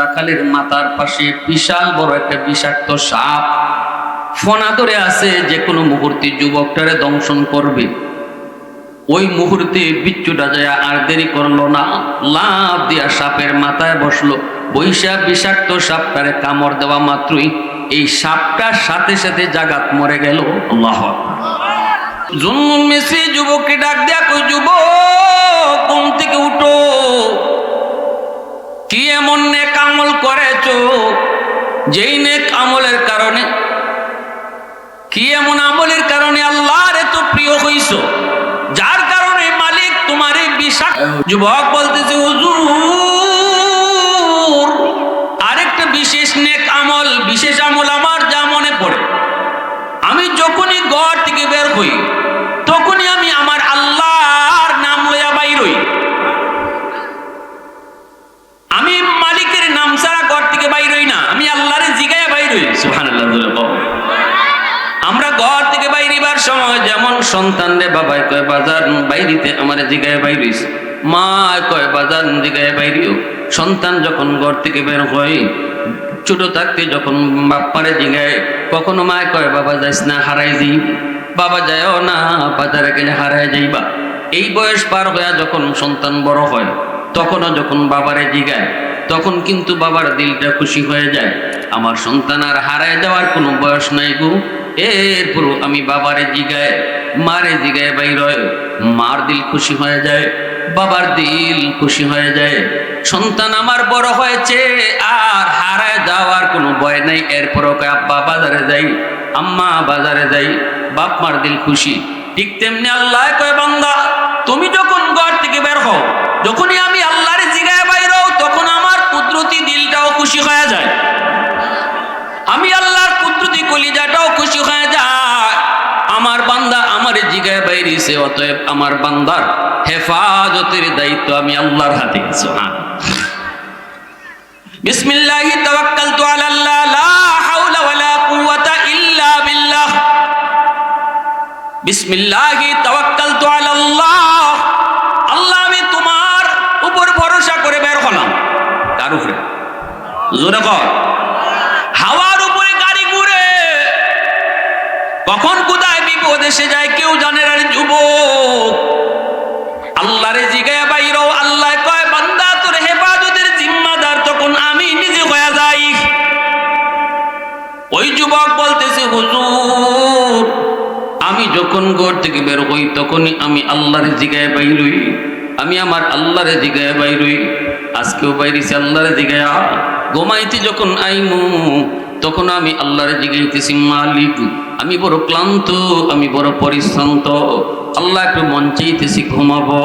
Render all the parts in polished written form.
রাখালের মাথার পাশে বিশাল বড় একটা বিষাক্ত সাপ ফনা ধরে আছে, যে কোনো মুহূর্তে যুবকটারে দংশন করবে। ওই মুহূর্তে বিচ্ছুটা যায় আর দেরি করলো না, লাফ দিয়া সাপের মাথায় বসলো। বৈশা বিষাক্ত সাপটারে কামড় দেওয়া মাত্রই এই সাপটার সাথে সাথে জাগাত মরে গেল। আল্লাহ জুন্নুন মিস্ত্রি যুবককে ডাক দেয়া কই, যুবক ঘুম থেকে উঠো, কি এমন নেক আমল করেছো যেই নেক আমলের কারণে, কি এমন আমলের কারণে আল্লাহর এত প্রিয় হইছো, যার কারণে মালিক তোমার এই বিষাক্ত। যুবক বলতেছে, হুজুর আরেকটা বিশেষ নেক আমল, বিশেষ আমল আমার যা মনে পড়ে, আমি যখনই ঘর থেকে বের হই তখনই আমি আমার আল্লাহর নাম লইয়া বাইর হই। আমি মালিকের নাম ছাড়া ঘর থেকে বাইর হই না, আমি আল্লাহরে জিগায়া বাইর হই। সুবহানাল্লাহ। আমরা ঘর থেকে বাইরিবার সময় যেমন সন্তান রে বাবাই কয় বাজার বাইরিতে আমার জিগায় বাইর হইছে, মা কয় বাজার জিগায় বাইরিও। সন্তান যখন ঘর থেকে বের হয়, ছোট থাকতে যখন বাপ্পারে জিগায়, কখনো মা কয় বাবা যাইস না হারাই যাই, বাবা যায়ও না বাজারে গেলে হারাই যাইবা। এই বয়স পার হয়ে যখন সন্তান বড় হয়, তখনও যখন বাবারে জিগায়, তখন কিন্তু বাবার দিলটা খুশি হয়ে যায়, আমার সন্তান আর হারায় যাওয়ার কোনো বয়স নাই গো। এরপর আমি বাবারে জিগায় মারে জিগায় বাইর হয়, মার দিল খুশি হয়ে যায়, বাবার দিল খুশি হয়ে যায়। সন্তান আমার বড় হয়েছে আর হারায় যাওয়ার কোনো ভয় নাই। এরপরও কয় আব্বা বাজারে যাই, আম্মা বাজারে যাই, বাপ মার দিল খুশি। ঠিক তেমনি আল্লাহ কয় বান্দা তুমি যখন ঘর থেকে বের হও, যখনই আমি আল্লাহরে জিগায় বাইর হও, তখন আমার কুদরতি দিলটাও খুশি হয়ে যায়, আমি আল্লাহর কুদরতি কলিজাটাও খুশি হয়ে যায়। আমার বান্দা আমারে জিগায় বাইরিছে, অতএব আমার বান্দার হেফাজতের দায়িত্ব আমি আল্লাহর হাতে দিছি। বিসমিল্লাহি তাওয়াক্কালতু আলাল্লাহ, লা হাওলা ওয়ালা কুওয়াতা ইল্লা বিল্লাহ। বিসমিল্লাহি তাওয়াক্কালতু আলাল্লাহ, আল্লাহ আমি তোমার উপর ভরসা করে বের হলাম। কার উপরে? জোরে কর। হাওয়ার উপরে গাড়ি ঘুরে, কখন কোথায় বিপদ এসে যায় কেউ জানে না। যুবক আল্লাহরে জিগায়া বাইরও, আল্লাহ কয় বান্দা তোর হেফাজতের জিম্মাদার তখন আমি নিজে হয়ে যাই। ওই যুবক বলতেছে, হুজুর আমি যখন ঘর থেকে বের হই তখনই আমি আল্লাহরে জিগায়া বাইরই, আমি আমার আল্লাহরে জিগায়া বাইরই। আজকেও বাইরেছি আল্লাহরে জিগায়া। ঘুমাইতে যখন আইমু তখন আমি আল্লাহরে জিগাইতেছি, মালিক আমি বড় ক্লান্ত, আমি বড় পরিশ্রান্ত, আল্লাহ একটু মন চাইতেছি ঘুমাবো,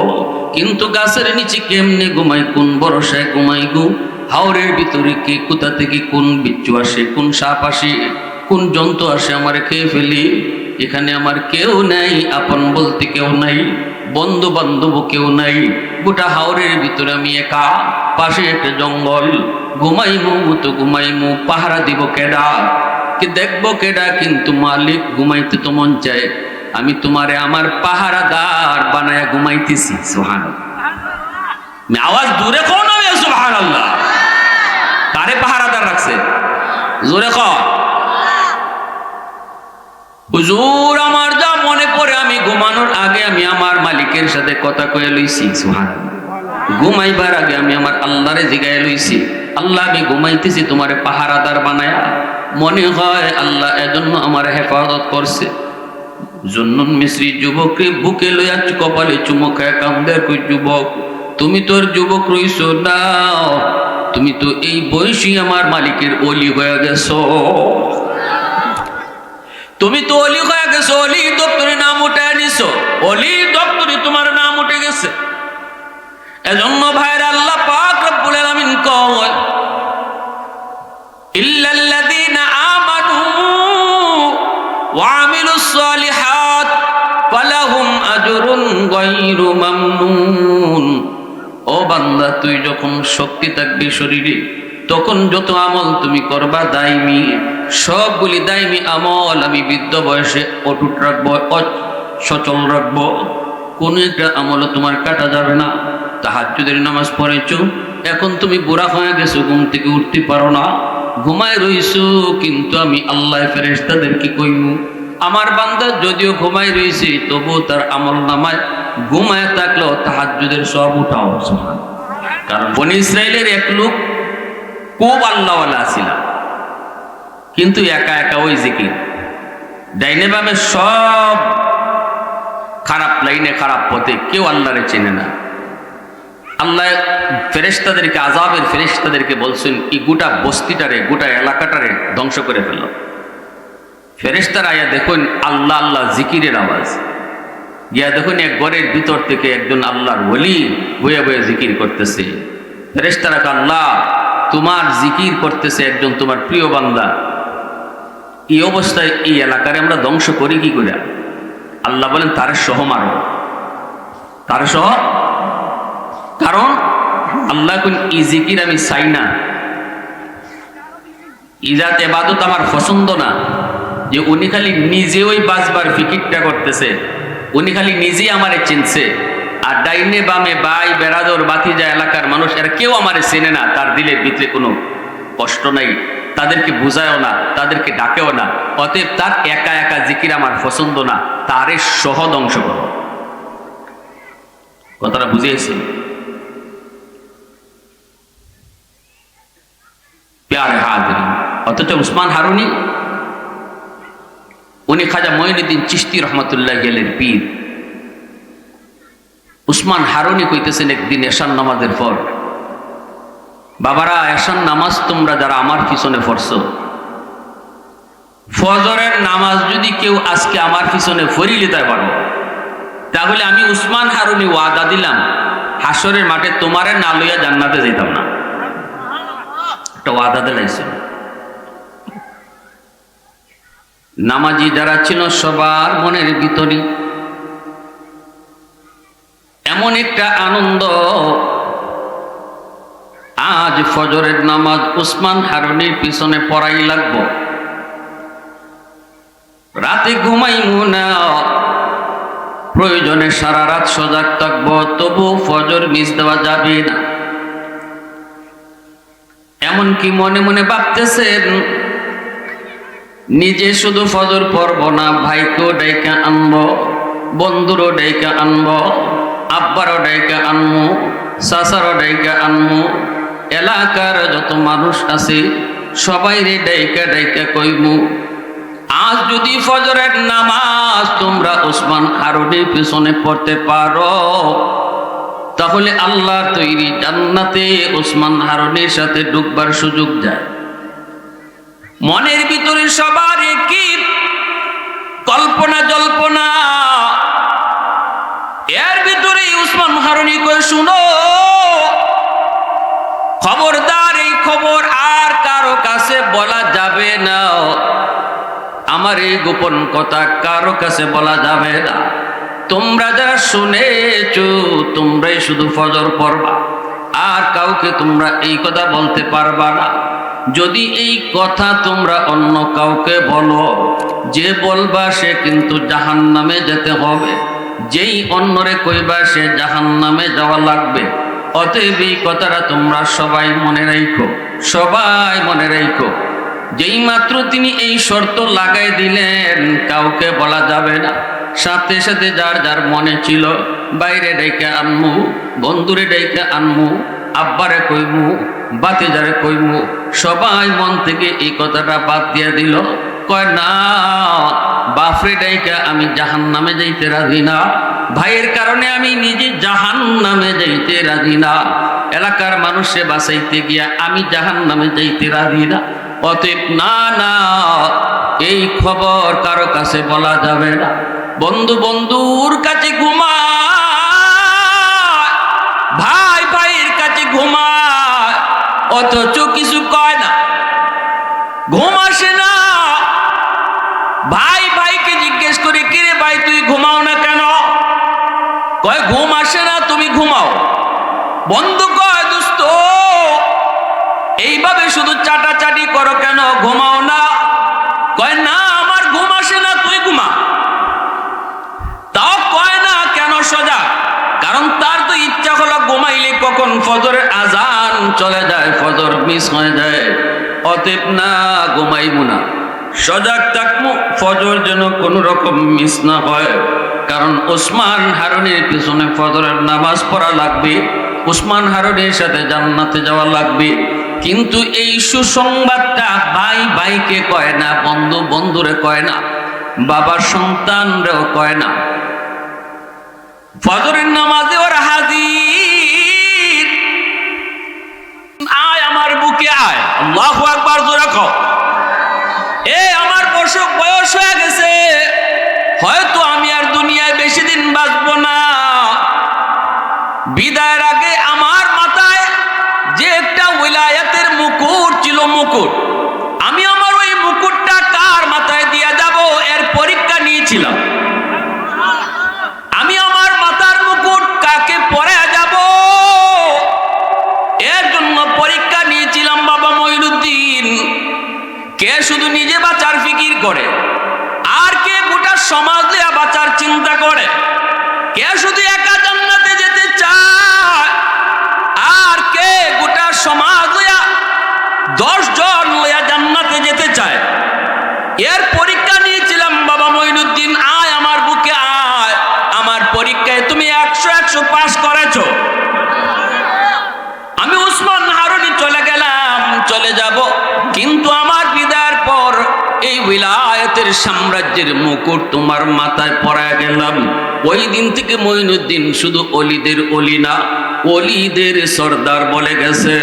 কিন্তু গাছের নিচে কেমনে ঘুমাই, কোন ভরসায় ঘুমাই গো। হাওরের ভিতরে কে কোথা থেকে কোন বিচ্ছু আসে, কোন সাপ আসে, কোন জন্তু আসে আমার খেয়ে ফেলি। এখানে আমার কেউ নাই, আপন বলতে কেউ নাই, বন্ধু বান্ধব কেউ নাই। গোটা হাওরের ভিতরে আমি একা, পাশে একটা জঙ্গল। ঘুমাইমু তো ঘুমাইমু, পাহারা দিব কেডা, কি দেখবো কেডা, কিন্তু মালিক ঘুমাইতে তো মন চায়। আমি তোমারে আমার পাহারাদার বানায়া ঘুমাইতেছি। সুবহানাল্লাহ। আওয়াজ দূরে কোন হবে? সুবহানাল্লাহ। কারে পাহারাদার রাখছে? জোরে কর। হুজুর আমার যা মনে পড়ে, আমি ঘুমানোর আগে আমি আমার মালিকের সাথে কথা কয়ে লইছি। সুবহানাল্লাহ। ঘুমাইবার আগে আমি আমার আল্লাহরে জিগায় লইছি, আল্লাহ আমি ঘুমাইতেছি তোমারে পাহারাদার বানায়া। মনে হয় আল্লাহ এজন্য আমার হেফাজত করছে। জুন্নুন মিস্ত্রি যুবককে বুকে লইয়া কপালে চুমো খায় কান্দে, কই যুবক তুমি তোর যুবক রইছো না, তুমি তো এই বয়সী আমার মালিকের ওলি হয়ে গেছো, তুমি তো অলি হয়ে গেছো, অলি দপ্তরে নাম উঠে নিছো, অলি দপ্তরে তোমার নাম উঠে গেছে। এজন্য ভাইরা আল্লাহ পাক রব্বুল আলামিন কয়, ইল্লাল্লাযীনা আমানু ওয়া আমিলুস সালিহাত ফালাহুম আজরুন গায়রু মামনুন। ও বান্দা তুই যখন শক্তি থাকবে শরীরে, তখন যত আমল তুমি করবা দাইমি, সবগুলি দাইমি আমল আমি বৃদ্ধ বয়সে অটুট রাখবো, সচল রাখবো। কোন একটা আমল তোমার কাটা যাবে না। তাহাজ্জুদের নামাজ পড়েছো, এখন তুমি বুড়া হয়ে গেছো, ঘুম থেকে উঠতে পারো না, ঘুমায় রইছো, কিন্তু আমি আল্লাহ ফেরেশতাদেরকে কইমু আমার বান্দা যদিও ঘুমায় রইছে তবুও তার আমল নামায় ঘুমায় থাকলেও তাহাজ্জুদের সব উঠাও। কারণ বনি ইসরাইলের এক লোক খুব আল্লাহওয়ালা ছিল, কিন্তু একা একা ওই জিকির, ডাইনে বামে সব খারাপ লাইনে খারাপ পথে, কেউ আল্লাহরে চেনে না। আল্লাহ ফেরেশতাদেরকে, আযাবের ফেরেশতাদেরকে বলছেন এই গোটা বস্তিটারে, গোটা এলাকাটারে ধ্বংস করে ফেলল। ফেরেশতারা আয়া দেখুন আল্লাহ আল্লাহ জিকিরের আওয়াজ, গিয়া দেখুন এক ঘরের ভিতর থেকে একজন আল্লাহর ওলি বয়ে বয়ে জিকির করতেছে। ফেরেশতারা কয় আল্লাহ তোমার জিকির করতেছে একজন তোমার প্রিয় বান্দা, এই অবস্থায় এই এলাকারে আমরা ধ্বংস করি কি করে? আল্লাহ বলেন তার সহ মারো, তার সহ। কারণ আল্লাহ কোন ই জিকির আমি চাই না, ইজাত ইবাদত আমার পছন্দ না, যে উনি খালি নিজে ওই বাজবার ফিকিরটা করতেছে, উনি খালি নিজেই আমারে চিনছে, আর ডাইনে বামে ভাই বেড়াদর বাতিজা এলাকার মানুষ এরা কেউ আমারে চেনে না, তার দিলের ভিতরে কোনো কষ্ট নাই, তাদেরকে বুঝায়ও না, তাদেরকে ডাকেও না, অতএব তার একা একা জিকির আমার পছন্দ না, তারে সহ ধ্বংস করো। কথাটা বুঝিয়েছি? প্যারে হাজির। অথচ উসমান হারুনি উনি খাজা মঈনুদ্দিন চিশতি রহমতুল্লাহ গেলের পীর। উসমান হারুনি কইতেছেন একদিন এশার নামাজের পর, বাবারা এশার নামাজ তোমরা যারা আমার পিছনে পড়ছো, ফজরের নামাজ যদি কেউ আজকে আমার পিছনে ফরি লিতে পারো, তাহলে আমি উসমান হারুনি ওয়াদা দিলাম হাসরের মাঠে তোমারে না লইয়া জান্নাতে যেতাম না। একটা ওয়াদা দিলাইছে। নামাজি যারা ছিল সবার মনের ভিতরে এমন একটা আনন্দ, আজ ফজরের নামাজ উসমান হারুনির পিছনে পড়াই লাগবো, রাতে ঘুমাইমু না, প্রয়োজনে সারা রাত সজাগ থাকবো, তবু ফজর মিস দেওয়া যাবে না। এমনকি মনে মনে ভাবতেছেন নিজে শুধু ফজর পড়ব না, ভাইকেও ডাইকা আনবো, বন্ধুরও ডাইকা আনবো, আব্বারও ডাইকা আনবো, চাচারও ডাইকা আনবো, এলাকার যত মানুষ আছে সবাই রে ডাইকা ডাইকা কইমু আজ যদি ফজরের নামাজ তোমরা উসমান হারুনির পিছনে পড়তে পারো, তাহলে আল্লাহর তৈরি জান্নাতে উসমান হারুনির সাথে ঢুকবার সুযোগ যায়। মনের ভিতরে সবার কি কল্পনা জল্পনা, এর ভিতরে উসমান হারুনি কই শুনো, খবরদার এই খবর আর কারো কাছে বলা যাবে না, আমার এই গোপন কথা কারো কাছে বলা যাবে না, তোমরা যারা শুনেছো তোমরাই শুধু ফজর পড়বা, আর কাউকে তোমরা এই কথা বলতে পারবা না। যদি এই কথা তোমরা অন্য কাউকে বলো, যে বলবা সে কিন্তু জাহান্নামে যেতে হবে, যেই অন্যরে কইবা সে জাহান্নামে যাওয়া লাগবে। অতএব এই কথাটা তোমরা সবাই মনে রাখো, সবাই মনে রাখো। যেই মাত্র তিনি এই শর্ত লাগাই দিলেন কাউকে বলা যাবে না, সাথে সাথে যার যার মনে ছিল বাইরে ডাইকা আনমু, বন্ধুরে ডাইকা আনমু, আব্বারে কইমু, বাতিজারে কইমু, সবাই মন থেকে এই কথাটা বাদ দিয়ে দিল। কয় না, বাপরে ডাইকা আমি জাহান্নামে যাইতে রাজি না, ভাইয়ের কারণে আমি নিজে জাহান্নামে যাইতে রাজি না, এলাকার মানুষে বাঁচাইতে গিয়া আমি জাহান্নামে যাইতে রাজি না। অতএব না না, এই খবর কারো কাছে বলা যাবে না। বন্ধু বন্ধুর কাছে ঘুমায়, ভাই ভাইয়ের কাছে ঘুমায়, অথচ কিছু কয় না, ঘুম আসে না। ভাই ভাইকে জিজ্ঞেস করে কিরে ভাই তুই ঘুমাও না কেন? কয় ঘুম আসে না, তুমি ঘুমাও। বন্ধু কয় দোস্ত এইভাবে শুধু চাটাচাটি করো কেন, ঘুমাও না? কয় না আমার ঘুম আসে না, তুই ঘুমা। তাও কয় না কেন সজাগ, কারণ তার তো ইচ্ছা হলো ঘুমাইলে কখন ফজরের আজান চলে যায়, ফজর মিস হয়ে যায়, অতএব না ঘুমাইব না, সজাগ থাকবো ফজর যেন কোনো রকম মিস না হয়। কারণ ওসমান হারুনের পিছনে ফজরের নামাজ পড়া লাগবে, ওসমান হারুনের সাথে জান্নাতে যাওয়া লাগবে। কিন্তু এই সুসংবাদটা ভাই ভাইকে কয় না, বন্ধু বন্ধুরে কয় না, বাবার সন্তানরেও কয় না। ফজরের নামাজে ওরা হাজির, আয় আমার বুকে আয়, আল্লাহু আকবার জোরে কও। আমার বয়স হয়ে গেছে, হয়তো আমি আর দুনিয়ায় বেশি দিন বাঁচবো না। বিদায়ের আগে আমার মাথায় যে একটা উলায়াতের মুকুট ছিল, মুকুট, আমি আমার ওই মুকুটটা কার মাথায় দিয়ে যাব এর পরীক্ষা নিয়েছিলাম। আমি আমার মাথার মুকুট কাকে পরে যাব এর জন্য পরীক্ষা নিয়েছিলাম। বাবা মঈনুদ্দিন কে শুধু নিজে বাঁচার ফিকির করে, আর কে গোটা সমাজ নিয়ে বাঁচার চিন্তা করে, কে শুধু একা জান্নাতে যেতে চায়, আর কে গোটা সমাজ লইয়া 10 জন লইয়া জান্নাতে যেতে চায়। এর পরীক্ষা নিয়েছিলাম। বাবা মঈনুদ্দিন আয় আমার বুকে আয়, আমার পরীক্ষায় তুমি 100 পাস করেছো। আমি ওসমান হারুনি চলে গেলাম, চলে যাব, কিন্তু আমার বিদায়ের পর এই উলায়াতের সাম্রাজ্যের মুকুট তোমার মাথায় পরায় গেলাম। ওই দিন থেকে মঈনুদ্দিন শুধু অলিদের অলি না, অলিদের সর্দার বলে গেছে।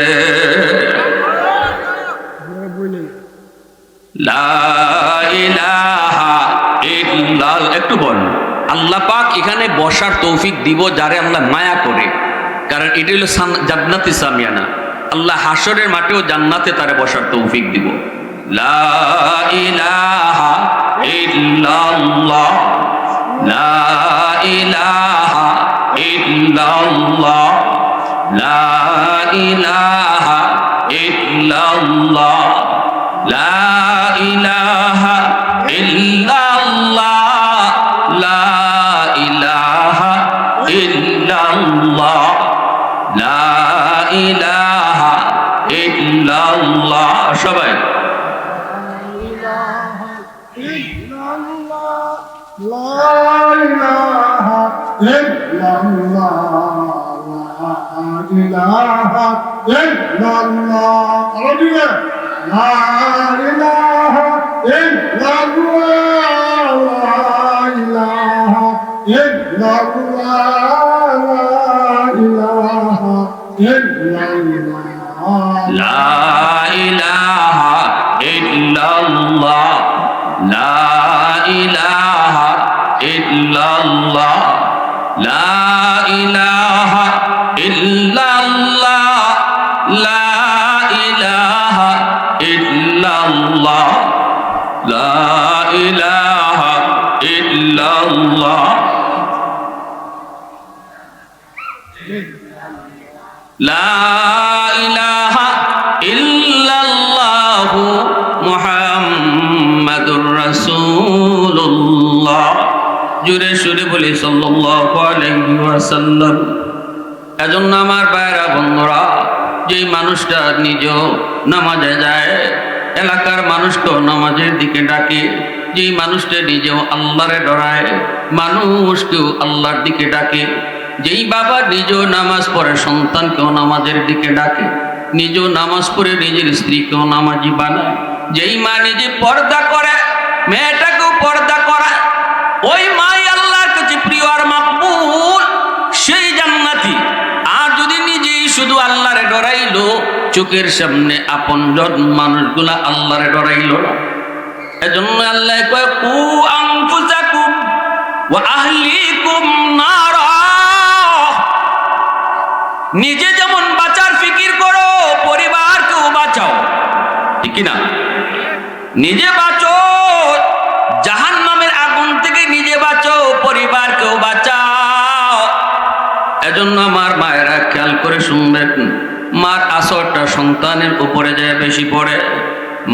লা ইলাহা ইল্লাল্লাহ। একটু বল, আল্লাহ পাক এখানে বসার তৌফিক দিব যারে আল্লাহ মায়া করে, কারণ এটা হলো জান্নাতি সামিয়ানা। আল্লাহ হাসরের মাঠেও জান্নাতে তারে বসার তৌফিক দিব। লা ইলাহা ইল্লাল্লাহ, লা ইলাহা ইল্লাল্লাহ, লা ইলাহা ইল্লাল্লাহ, লা ইলাহা ইল্লাল্লাহ, লা ইলাহা ইল্লাল্লাহ, লা ইলাহা ইল্লাল্লাহ। সবাই لا إله إلا الله، لا إله إلا الله، لا إله إلا الله، لا إله إلا الله، لا إله إلا الله، لا إله إلا الله মুহাম্মাদুর রাসূলুল্লাহ। জোরে সুরে বলি সাল্লাল্লাহু আলাইহি ওয়াসাল্লাম। এজন্য আমার ভাইরা বন্ধুরা, যেই মানুষটা নিজেও নামাজে যায়, এলাকার মানুষকেও নামাজের দিকে ডাকে, যেই মানুষটা নিজেও আল্লাহরে ডরায়, মানুষকেও আল্লাহর দিকে ডাকে, যেই বাবা নিজেও নামাজ পড়ে সন্তানকেও নামাজের দিকে ডাকে, নিজেও নামাজ পড়ে নিজের স্ত্রীকেও নামাজি বানায়, যেই মা নিজে পর্দা করে মেয়েটাকেও পর্দা করায়, ওই মাই আল্লাহর কাছে প্রিয় আর মাকবুল, সেই জান্নাতি। আর যদি নিজেই শুধু আল্লাহরে ডরাইলো, চোখের সামনে আপনজন মানুষগুলা আল্লাহরে ডরাইলো না। এজন্য আল্লাহ কয় কু আনফুসাকুম ওয়া আহলিকুম নারা। নিজে যেমন বাঁচার ফিকির করো, পরিবারকেও বাঁচাও, ঠিক না? নিজে বাঁচো, জাহান্নামের আগুন থেকে নিজে বাঁচো, পরিবারকেও বাঁচাও। এজন্য আমার মায়েরা খেয়াল করে শুনবেন, মার আসরটা সন্তানের উপরে যায় বেশি পড়ে।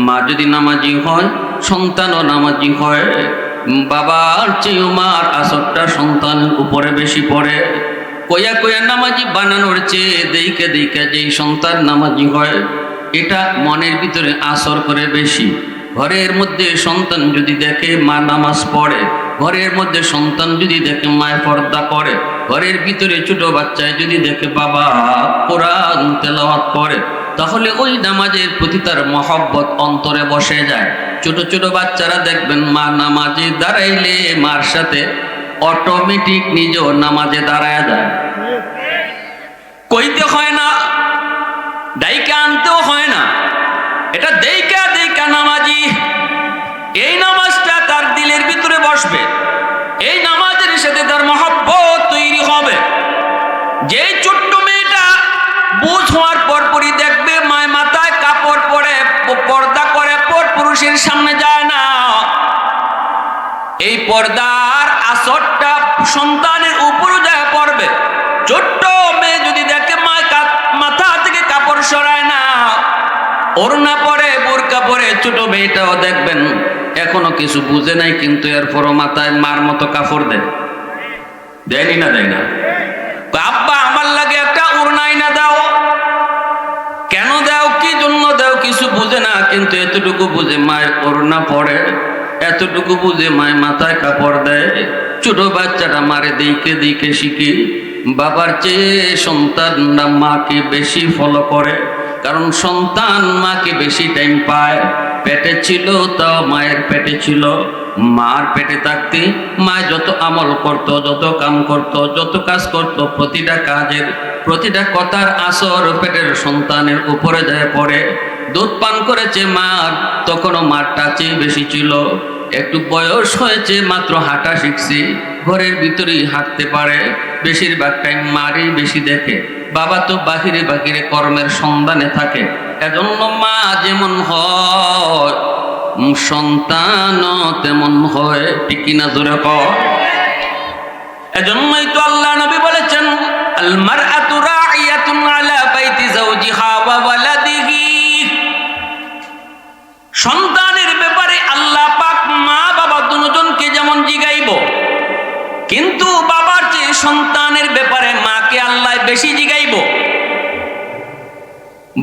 মা যদি নামাজি হয়, সন্তানও নামাজি হয়। বাবার চেয়েও মার আসরটা সন্তানের উপরে বেশি পড়ে। কয়া কয়া নামাজি বানানোর চেয়ে দেইকে দেইকে যেই সন্তান নামাজি হয় এটা মনের ভিতরে আসর করে বেশি। ঘরের মধ্যে সন্তান যদি দেখে মা নামাজ পড়ে, ঘরের মধ্যে সন্তান যদি দেখে মায় পর্দা করে, ঘরের ভিতরে ছোট বাচ্চায় যদি দেখে বাবা কোরআন তেলাওয়াত করে, তাহলে ওই নামাজের প্রতি তার মহব্বত অন্তরে বসে যায়। ছোট ছোট বাচ্চারা দেখবেন মা নামাজে দাঁড়াইলে মার সাথে অটোমেটিক নিজেও নামাজে দাঁড়ায় যায়। কইতে হয় না, ডাইকা আনতেও হয় না, এটা দেইকা দেইকা নামাজি। এই নামাজটা তার দিলের ভিতরে বসবে, এই নামাজের সাথে তার মহব্বত তৈরি হবে। যেই ছোট্ট মেয়েটা বুঝ হওয়ার পরপরই দেখবে মায় মাথায় কাপড় পরে পর্দা করে পর পুরুষের সামনে যায় না, এই পর্দার আসরটা সন্তানের উপরও যায় পড়বে। ছোট্ট মেয়ে যদি দেখে মায় মাথা থেকে কাপড় সরায় না, ওড়না পরে বোরকা পরে, ছোট মেয়েটাও দেখবেন এখনো কিছু বুঝে নাই, কিন্তু এরপরও মাথায় মার মতো কাপড় দেয়। দেয়নি না? দেয় না? আব্বা আমার লাগে একটা ওড়নাই না দাও। কেন দাও, কি জন্য দাও কিছু বুঝে না, কিন্তু এতটুকু বুঝে মায়ের ওড়না পড়ে, এতটুকু বুঝে মায় মাথায় কাপড় দেয়। ছোট বাচ্চাটা মারে দিকে দিকে শিখি। বাবার চেয়ে সন্তানরা মাকে বেশি ফলো করে, কারণ সন্তান মাকে বেশি টাইম পায়। পেটে ছিল তাও মায়ের পেটে ছিল, মার পেটে থাকতে মা যত আমল করত, যত কাম করত, যত কাজ করত, প্রতিটা কাজের প্রতিটা কথার আসর পেটের সন্তানের উপরে যায় পড়ে। দুধ পান করেছে মার, তখনও মার টাচে বেশি ছিল। একটু বয়স হয়েছে, মাত্র হাঁটা শিখছে, ঘরের ভিতরেই হাঁটতে পারে, বেশিরভাগ টাইম মারই বেশি দেখে। বাবা তো বাহিরে বাহিরে কর্মের সন্ধানে থাকে। এজন্য মা যেমন হয় সন্তানও তেমন হয়, ঠিক কিনা জোরে কর। এজন্যই তো আল্লাহ নবী বলেছেন আল মারআতু রাইয়াতুন আলা বাইতি যাওজিহা ওয়া ওয়ালাদিহি। সন্তানের ব্যাপারে আল্লাহ পাক মা বাবা দুজনকে যেমন জিগাইব, কিন্তু বাবার চেয়ে সন্তানের ব্যাপারে মাকে আল্লাহ বেশি জিগাইব।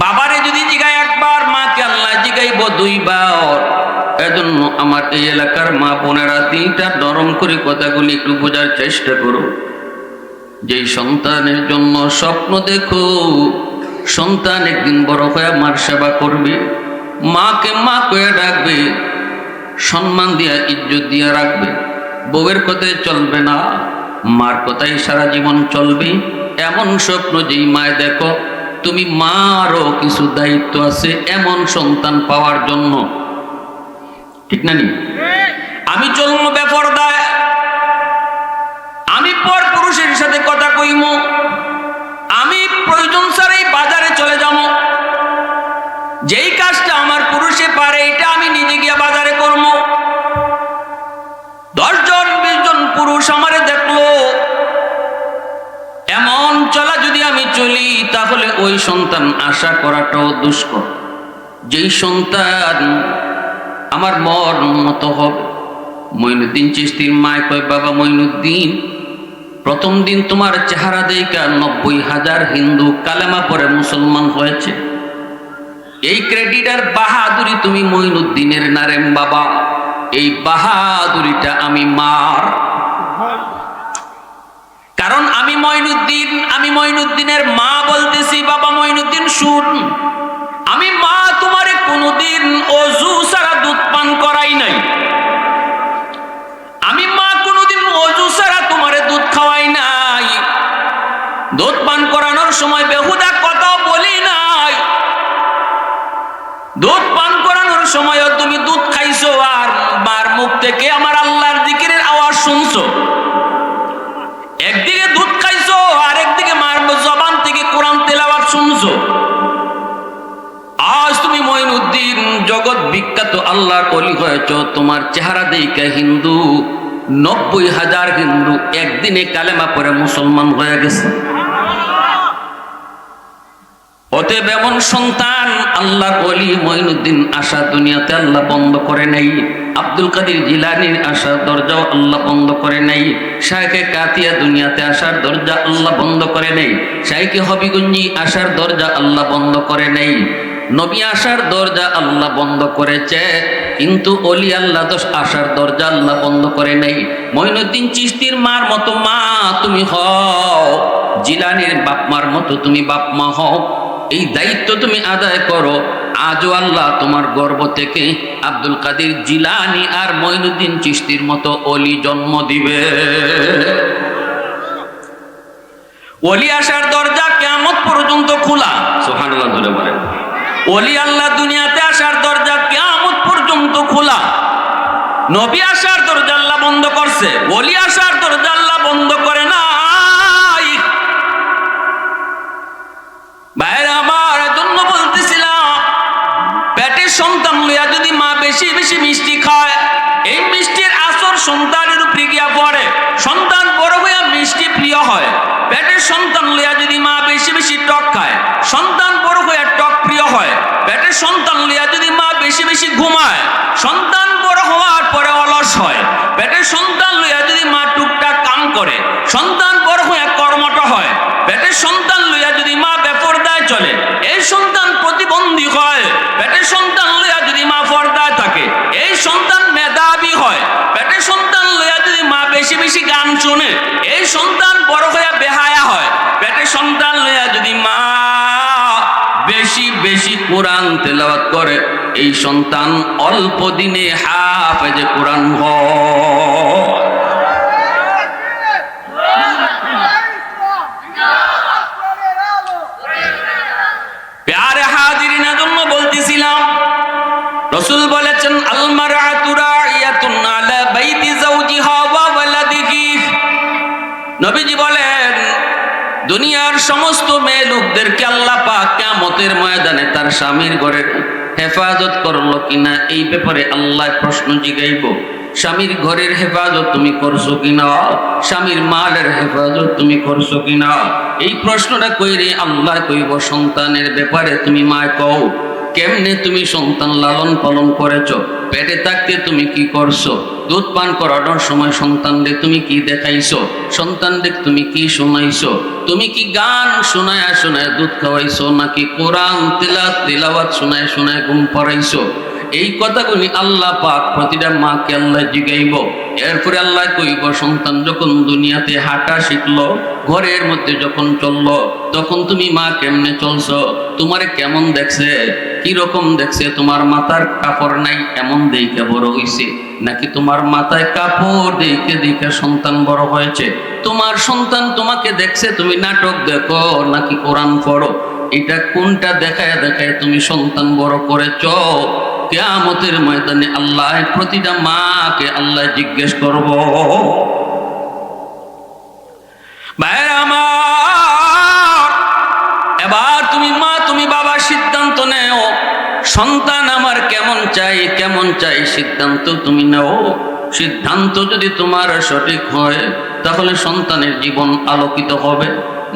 বাবারে যদি জিগায় একবার, মাকে আল্লাহ জিগাইব দুইবার। এজন্য আমার এই এলাকার মা বোনেরা দিনটা নরম করে কথাগুলি একটু বোঝার চেষ্টা করো। যেই সন্তানের জন্য স্বপ্ন দেখো সন্তান একদিন বড় হয়ে মার সেবা করবে, মাকে মা কয়ে ডাকবে, সম্মান দিয়া ইজ্জত দিয়া রাখবে, বউয়ের কথায় চলবে না, মার কথাই সারা জীবন চলবে, এমন স্বপ্ন যেই মায় দেখো তুমি মারও কিছু দায়িত্ব আছে এমন সন্তান পাওয়ার জন্য, ঠিক না নি? আমি চলবো বেপরদায়, আমি পর পুরুষের সাথে কথা কইমু, আমি প্রয়োজন ছাড়াই বাজারে চলে যাব, যেই কাজটা আমার পুরুষে পারে এটা আমি নিজে গিয়ে বাজারে করবো। 10 জন 20 জন পুরুষ আমারে দেখলো, এমন চলা যদি আমি চলি তাহলে ওই সন্তান আশা করাটাও দুষ্কর। যেই সন্তান আমার মন মতো হবে। মঈনুদ্দিন চিশতির মায় কয়, বাবা মঈনুদ্দিন, প্রথম দিন তোমার চেহারা দেখা 90,000 হিন্দু কালেমা পড়ে মুসলমান হয়েছে। এই ক্রেডিট আর বাহাদুরি তুমি মঈনুদ্দিনের নারেম বাবা, এই বাহাদুরিটা আমি মার। কারণ আমি মঈনুদ্দিনের মা বলতেছি, বাবা মঈনুদ্দিন শুন, আমি মা তোমারে কোনোদিন অজু ছাড়া দুধ পান করাই নাই, আমি মা কোনোদিন অজু ছাড়া তোমারে দুধ খাওয়াই নাই, দুধ পান করানোর সময় বেহুদা কথাও বলি নাই, দুধ পান করানোর সময়ও তুমি দুধ খাইছো আর মার মুখ থেকে আমার আল্লাহর জিকিরের আওয়াজ শুনছো। একদিকে দুধ খাইছো আর একদিকে মার জবান থেকে কোরআন তেলাওয়াত শুনছো। আজ তুমি মঈনুদ্দিন জগৎ বিখ্যাত আল্লাহর ওলি হয়েছ, তোমার চেহারা দেখে হিন্দু 90,000 হিন্দু একদিনে কালেমা পড়ে মুসলমান হয়ে গেছে। অতএব এমন সন্তান আল্লাহর ওলি মঈনুদ্দিন আশা দুনিয়াতে আল্লাহ বন্ধ করে নাই। আব্দুল কাদের জিলানীর আশার দরজাও আল্লাহ বন্ধ করে নাই। শাইখে কাতিয়া দুনিয়াতে আসার দরজা আল্লাহ বন্ধ করে নাই। শাইখে হবিগঞ্জি আসার দরজা আল্লাহ বন্ধ করে নাই। নবী আসার দরজা আল্লাহ বন্ধ করেছে, কিন্তু অলি আল্লাহ তো আসার দরজা আল্লাহ বন্ধ করে নাই। মঈনুদ্দিন চিশতির মার মতো মা তুমি হও, জিলানীর বাপ মার মতো তুমি বাপ মা হও। এই দায়িত্ব তুমি আদায় করো। আজও আল্লাহ তোমার গর্ব থেকে আব্দুল কাদের জিলানী আর মঈনুদ্দিন চিশতির মতো অলি জন্ম দিবে। অলি আসার দরজা কিয়ামত পর্যন্ত খোলা। সুবহানাল্লাহ ধরে বলেন। অলি আল্লাহ দুনিয়াতে আসার দরজা কিয়ামত পর্যন্ত খোলা। নবী আসার দরজা আল্লাহ বন্ধ করছে, অলি আসার দরজা আল্লাহ বন্ধ করে নাই। ভাইরা আমার, জন্য বলতেছিলাম, পেটের সন্তান লইয়া যদি মা বেশি বেশি মিষ্টি খায়, এই মিষ্টির আসর সন্তানের উপরে গিয়া পড়ে। সন্তান বড় হইয়া মিষ্টি প্রিয় হয়। পেটের সন্তান লইয়া যদি মা বেশি বেশি টক খায়, সন্তান বড় হইয়া টক প্রিয় হয়। পেটের সন্তান লইয়া যদি মা বেশি বেশি ঘুমায়, সন্তান বড় হওয়ার পরে অলস হয়। পেটের সন্তান লইয়া যদি মা টুকটাক কাম করে, সন্তান বড় হইয়া কর্মঠ হয়। পেটের সন্তান লইয়া যদি মা বেপরদায় চলে, এই সন্তান প্রতিবন্ধী হয়। পেটের সন্তান লইয়া যদি মা পর্দায় থাকে, এই সন্তান মেধাবী হয়। পেটের সন্তান লইয়া যদি মা বেশি বেশি গান শুনে, এই সন্তান বড় হইয়া বেহায়া হয়। পেটের সন্তান লইয়া যদি মা বেশি বেশি কোরআন তেলাওয়াত করে, এই সন্তান অল্প দিনে হাফেজে কোরআন হয়। প্যারে হাজিরিনা জন্য বলতেছিলাম, রাসূল বলেছেন আল মারআতু রাইয়াতুন আলা বাইতি যাওজিহা ওয়া ওয়ালাদিহি। নবীজি বলেন, দুনিয়ার সমস্ত মেয়ে লোকদেরকে আল্লাহ পাক কিয়ামতের ময়দানে তার স্বামীর ঘরের হেফাজত করলো কিনা এই ব্যাপারে আল্লাহ প্রশ্ন জিগাইব। স্বামীর ঘরের হেফাজত তুমি করছো কিনা, স্বামীর মালের হেফাজত তুমি করছো কিনা, এই প্রশ্নটা কইরে আল্লাহ কইব সন্তানের ব্যাপারে তুমি মা কও, কেমনে তুমি সন্তান লালন পালন করেছো, পেটে থাকতে তুমি কি করছো, দুধ পান করানোর সময় সন্তানকে তুমি কি দেখাইছো, সন্তানকে তুমি কি শোনাইছো, তুমি কি গান শোনায় শোনায় দুধ খাওয়াইছো নাকি কোরআন তিলাওয়াত শোনায় শোনায় ঘুম পাড়াইছো। এই কথাগুলি আল্লাহ পাক প্রতিটা মাকে আল্লাহ জিগাইব। এরপরে আল্লাহ কইব সন্তান যখন দুনিয়াতে হাঁটা শিখলো, ঘরের মধ্যে যখন চললো, তখন তুমি মা কেমনে চলছো, তোমারে কেমন দেখছে, কি রকম দেখছে, তোমার মাথার কাপড় নাই এমন দেখে বড় হইছে, নাকি তোমার মাথায় কাপড় দেখে দেখে সন্তান বড় হয়েছে। তোমার সন্তান তোমাকে দেখছে তুমি নাটক দেখো নাকি কোরআন পড়ো, এটা কোনটা দেখায় দেখায় তুমি সন্তান বড় করেছ। কিয়ামতের ময়দানে আল্লাহ প্রতিটা মাকে আল্লাহ জিজ্ঞেস করব। ভাইরা আমার, এবার তুমি মা তুমি বাবা সিদ্ধান্ত নেও, সন্তান আমার কেমন চাই কেমন চাই সিদ্ধান্ত তুমি নাও। সিদ্ধান্ত যদি তোমার সঠিক হয় তাহলে সন্তানের জীবন আলোকিত হবে।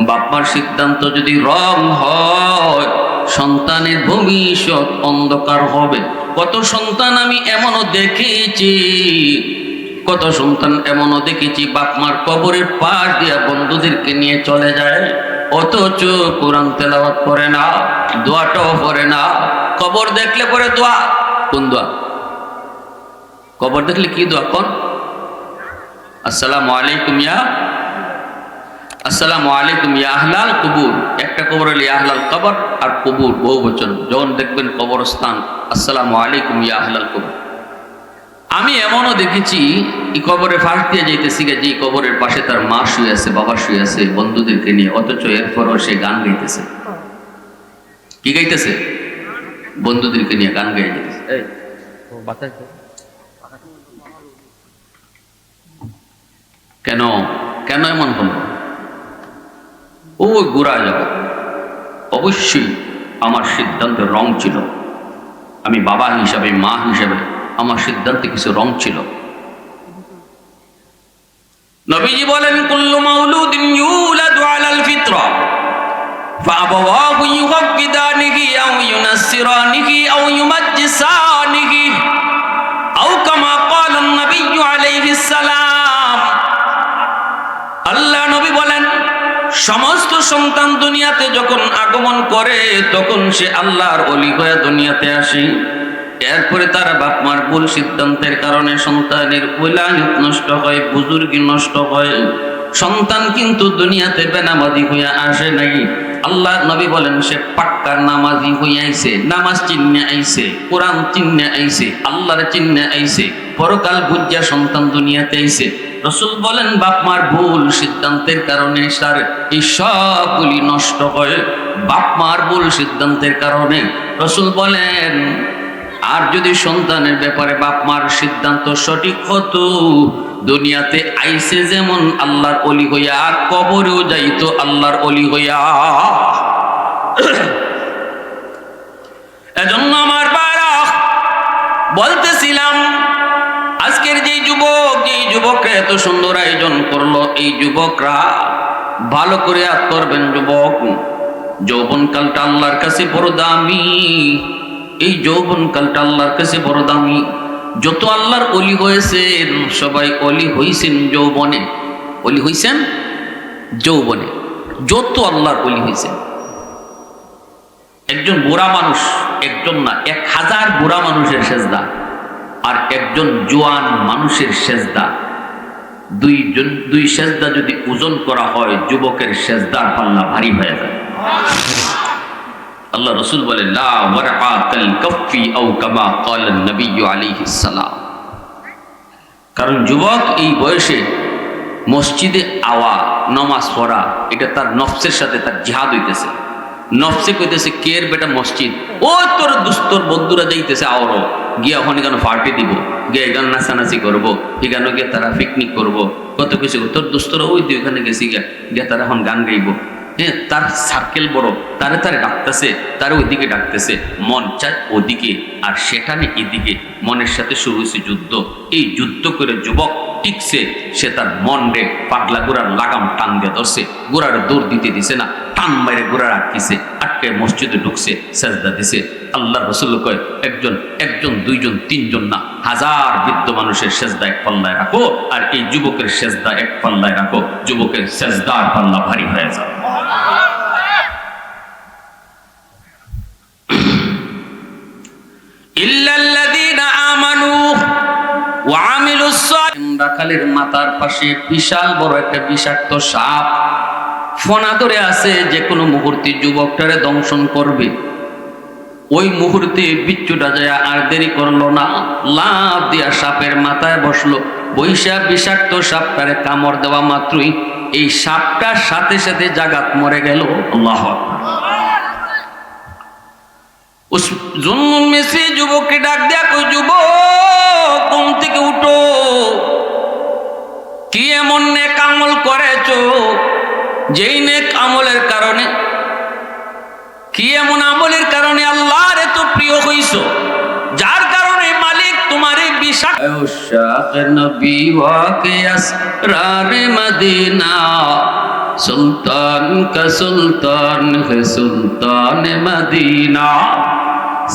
বাপ্পার সিদ্ধান্ত যদি রং হয় সন্তানের ভবিষ্যৎ অন্ধকার হবে। কত সন্তান আমি এমনও দেখেছি, কত সন্তান এমনও দেখেছি বাপমার কবরের পাশ দিয়া বন্ধুদেরকে নিয়ে চলে যায়, অথচ কোরআন তেলাওয়াত করে না, দোয়াটাও পড়ে না। কবর দেখলে পরে দোয়া, কোন দোয়া? কবর দেখলে কি দোয়া? কোন আসসালামু আলাইকুম ইয়া, আসসালামু আলাইকুম ইয়া আহলাল কুবুর। একটা কবর হলে আহলাল কবর, আর কুবুর বহু বচন। যখন দেখবেন কবরস্থান, আসসালামু আলাইকুম ইয়া আহলাল কুবুর। আমি এমনও দেখেছি এই কবরে ফাঁস দিয়ে যাইতেছি, যে কবরের পাশে তার মা শুয়ে আছে, বাবা শুয়ে আছে বন্ধুদেরকে নিয়ে, অথচ এরপরও সে গান গাইতেছে। কি গাইতেছে? বন্ধুদেরকে নিয়ে গান গাই যেতেছে। কেন কেন এমন হল? ও গোড়া যাব। অবশ্যই আমার সিদ্ধান্তের রং ছিল, আমি বাবা হিসাবে মা হিসাবে আমার সিদ্ধান্তে কিছু রং ছিল। নবীজি বলেন কুল্লু মাউলুদিন ইউলাদু আলাল ফিতরা ফাআবাওয়াহু ইউহাব্বিদানিহি ইউনাসসিরানিহি আও ইউমাজ্জিসানিহি আও কামা ক্বালা নবী আলাইহিস সালাম। আল্লাহ নবী বলেন, সমস্ত সন্তান দুনিয়াতে যখন আগমন করে তখন সে আল্লাহর ওলি হয়ে দুনিয়াতে আসে। এরপরে তার বাপ মার ভুল সিদ্ধান্তের কারণে সন্তানের ওলায়ত নষ্ট হয়, বুজুর্গি নষ্ট হয়। সন্তান কিন্তু দুনিয়াতে বেনামাজি হইয়া আসে নাই। আল্লাহ নবী বলেন সে পাক্কা নামাজি হইয়া আইছে, নামাজ চিন্নে আইছে, কোরআন চিন্নে আইছে, আল্লাহর চিন্নে আইছে, পরকাল বুঝিয়া সন্তান দুনিয়াতে আইছে। রসুল বলেন বাপ মার ভুল সিদ্ধান্তের কারণে তার এই সবগুলি নষ্ট হয়। বাপ মার ভুল সিদ্ধান্তের কারণে রসুল বলেন, আর যদি সন্তানের ব্যাপারে বাপ মার সিদ্ধান্ত সঠিক হতো, দুনিয়াতে আইছে যেমন আল্লাহর ওলি হইয়া, আর কবরেও যাইতো আল্লাহর ওলি হইয়া। এজন্য আমার বারা বলতেছিলাম, আজকের যে যুবকরা এত সুন্দর আয়োজন করলো, এই যুবকরা ভালো করে ইয়াদ করবেন। যুবক, যৌবনকালটা আল্লাহর কাছে বড় দামি। এই যৌবনকালটা আল্লাহর কাছে বড় দামি। যত আল্লাহর ওলি হয়েছেন সবাই ওলি হইছেন যৌবনে। ওলি হইছেন যৌবনে। যত আল্লাহর ওলি হইছেন, একজন বুড়া মানুষ, একজন না 1000 বুড়া মানুষের সেজদা, আর একজন জোয়ান মানুষের সেজদা, দুই সেজদা যদি ওজন করা হয়, যুবকের সেজদার পাল্লা ভারী হয়ে যায়। আল্লাহ রসুল বলেন, লা ওয়ারআকাল কাফি আও কামা ক্বালা নবী আলাইহিস সালাম। কারণ যুবক এই বয়সে মসজিদে আওয়া, নামাজ পড়া, এটা তার নফসের সাথে তার জিহাদ হইতেছে। নফসে কইতেছে, কের বেটা মসজিদ, ও তোর দুস্তর বন্ধুরা যাইতেছে, আওরো গিয়া ওখানে কেন পার্টি দিব, গিয়ে এখানে নাচানাচি করবো, এখানে গিয়ে তারা পিকনিক করবো, কত কিছু। তোর দুস্তরা ওই তুই ওখানে গেছি গিয়া তারা এখন গান গাইবো। হ্যাঁ, তার সার্কেল বড়, তারে ডাকতেছে, তারে ওইদিকে ডাকতেছে, মন চায় ওদিকে, আর সেখানে এদিকে। মনের সাথে শুরু হয়েছে যুদ্ধ। এই যুদ্ধ করে যুবক টিকছে, সে তার মন রে পাগলা গোড়ার লাগাম টান দিয়ে ধরছে, গোড়ার দৌড় দিতে দিছে না, টান বাইরে গোড়ার আটকে মসজিদে ঢুকছে, সেজদা দিছে। আল্লাহ রসুল কয়, একজন দুইজন তিনজন না, 1000 বৃদ্ধ মানুষের সেজদা এক পাল্লায় রাখো, আর এই যুবকের সেজদা এক পাল্লায় রাখো, যুবকের সেজদার পাল্লা ভারী হয়ে যাবে। ইল্লাল্লাযীনা আমানু ওয়া আমিলুস সালিহাত। রাখালের মাথার পাশে বিশাল বড় একটা বিষাক্ত সাপ ফনা ধরে আছে, যে কোনো মুহূর্তে যুবকটারে দংশন করবে। ওই মুহূর্তে বিচ্ছুটা যায় আর দেরি করলো না, লাফ দিয়া সাপের মাথায় বসলো। বৈশা বিষাক্ত সাপটারে কামড় দেওয়া মাত্রই এই সাপটার সাথে সাথে জাগাত মরে গেল। আল্লাহু আকবার। যুবককে ডাক দিয়া কই, যুবক ঘুম থেকে উঠো, কি এমন নেক আমল করেছো, যেই নেক আমলের কারণে, কি এমন আমলের কারণে আল্লাহর এত প্রিয় হইছো, যার কারণে মালিক তোমারে বিষাক্ত নবী ওয়াকে আসরার মদিনা, সুলতান কা সুলতান হে সুলতান মদিনা,